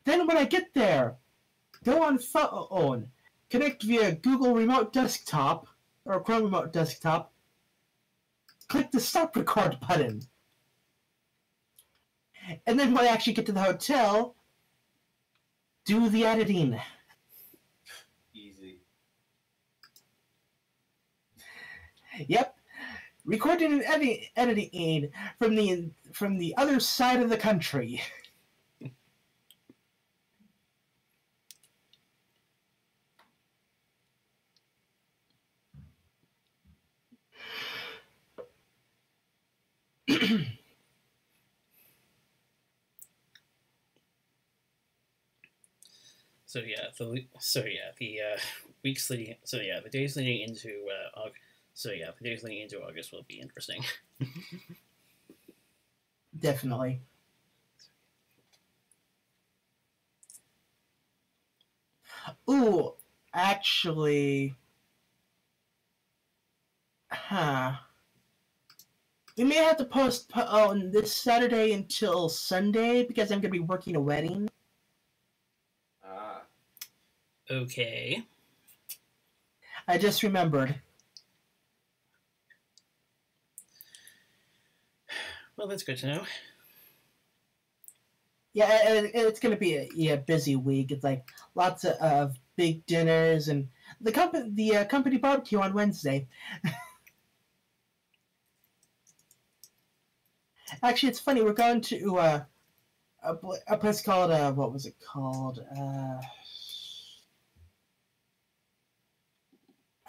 Speaker 3: Then when I get there, go on phone, connect via Google Remote Desktop or Chrome Remote Desktop, click the stop record button. And then when I actually get to the hotel, do the editing.
Speaker 2: Easy.
Speaker 3: Yep. recording and editing aid from the other side of the country.
Speaker 1: The weeks leading. The days leading into August. The days leading into August will be interesting.
Speaker 3: Definitely. Ooh, actually, we may have to postpone this Saturday until Sunday because I'm going to be working a wedding.
Speaker 1: Okay.
Speaker 3: I just remembered.
Speaker 1: Well, that's good to know.
Speaker 3: Yeah, it's going to be a busy week. It's like lots of big dinners and the company barbecue on Wednesday. Actually, it's funny. We're going to a place called what was it called?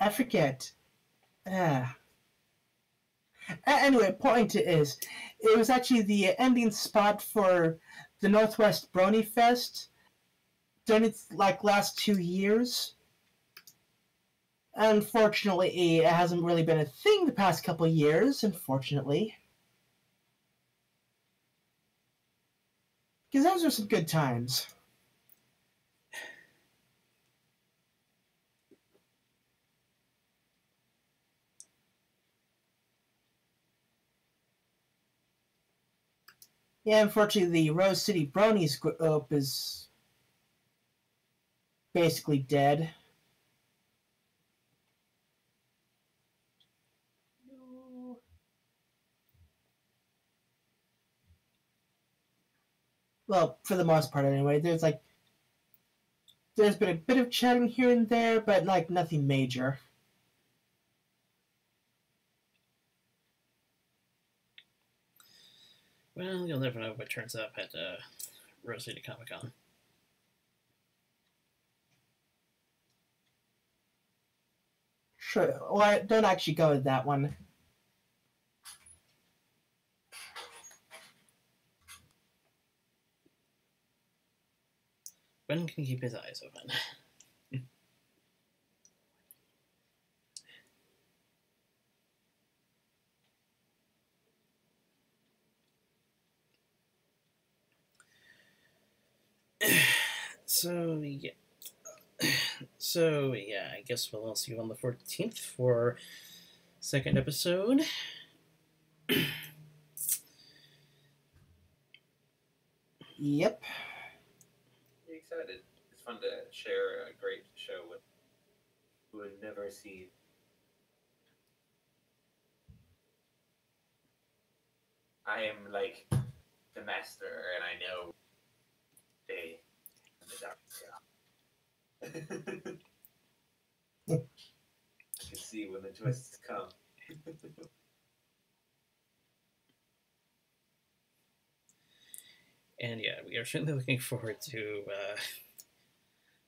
Speaker 3: I forget. Anyway, point is, it was actually the ending spot for the Northwest Brony Fest during its last 2 years. Unfortunately, it hasn't really been a thing the past couple years. Unfortunately, because those were some good times. Yeah, unfortunately, the Rose City Bronies group is basically dead. Well, for the most part, anyway. There's been a bit of chatting here and there, but nothing major.
Speaker 1: Well, you'll never know what turns up at Rose City Comic Con.
Speaker 3: Sure. Well, I don't actually go to that one.
Speaker 1: Ben can keep his eyes open. So yeah, I guess we'll see you on the 14th for second episode.
Speaker 3: Yep.
Speaker 2: Excited. It's fun to share a great show with who have never seen. I am like the master, and I know they the dark. I can see when the twists come.
Speaker 1: And yeah, we are certainly looking forward to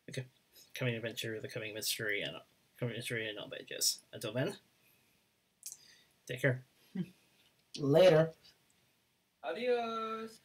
Speaker 1: the coming adventure, the coming mystery, and all that jazz. Until then, take care.
Speaker 3: Later.
Speaker 2: Adios.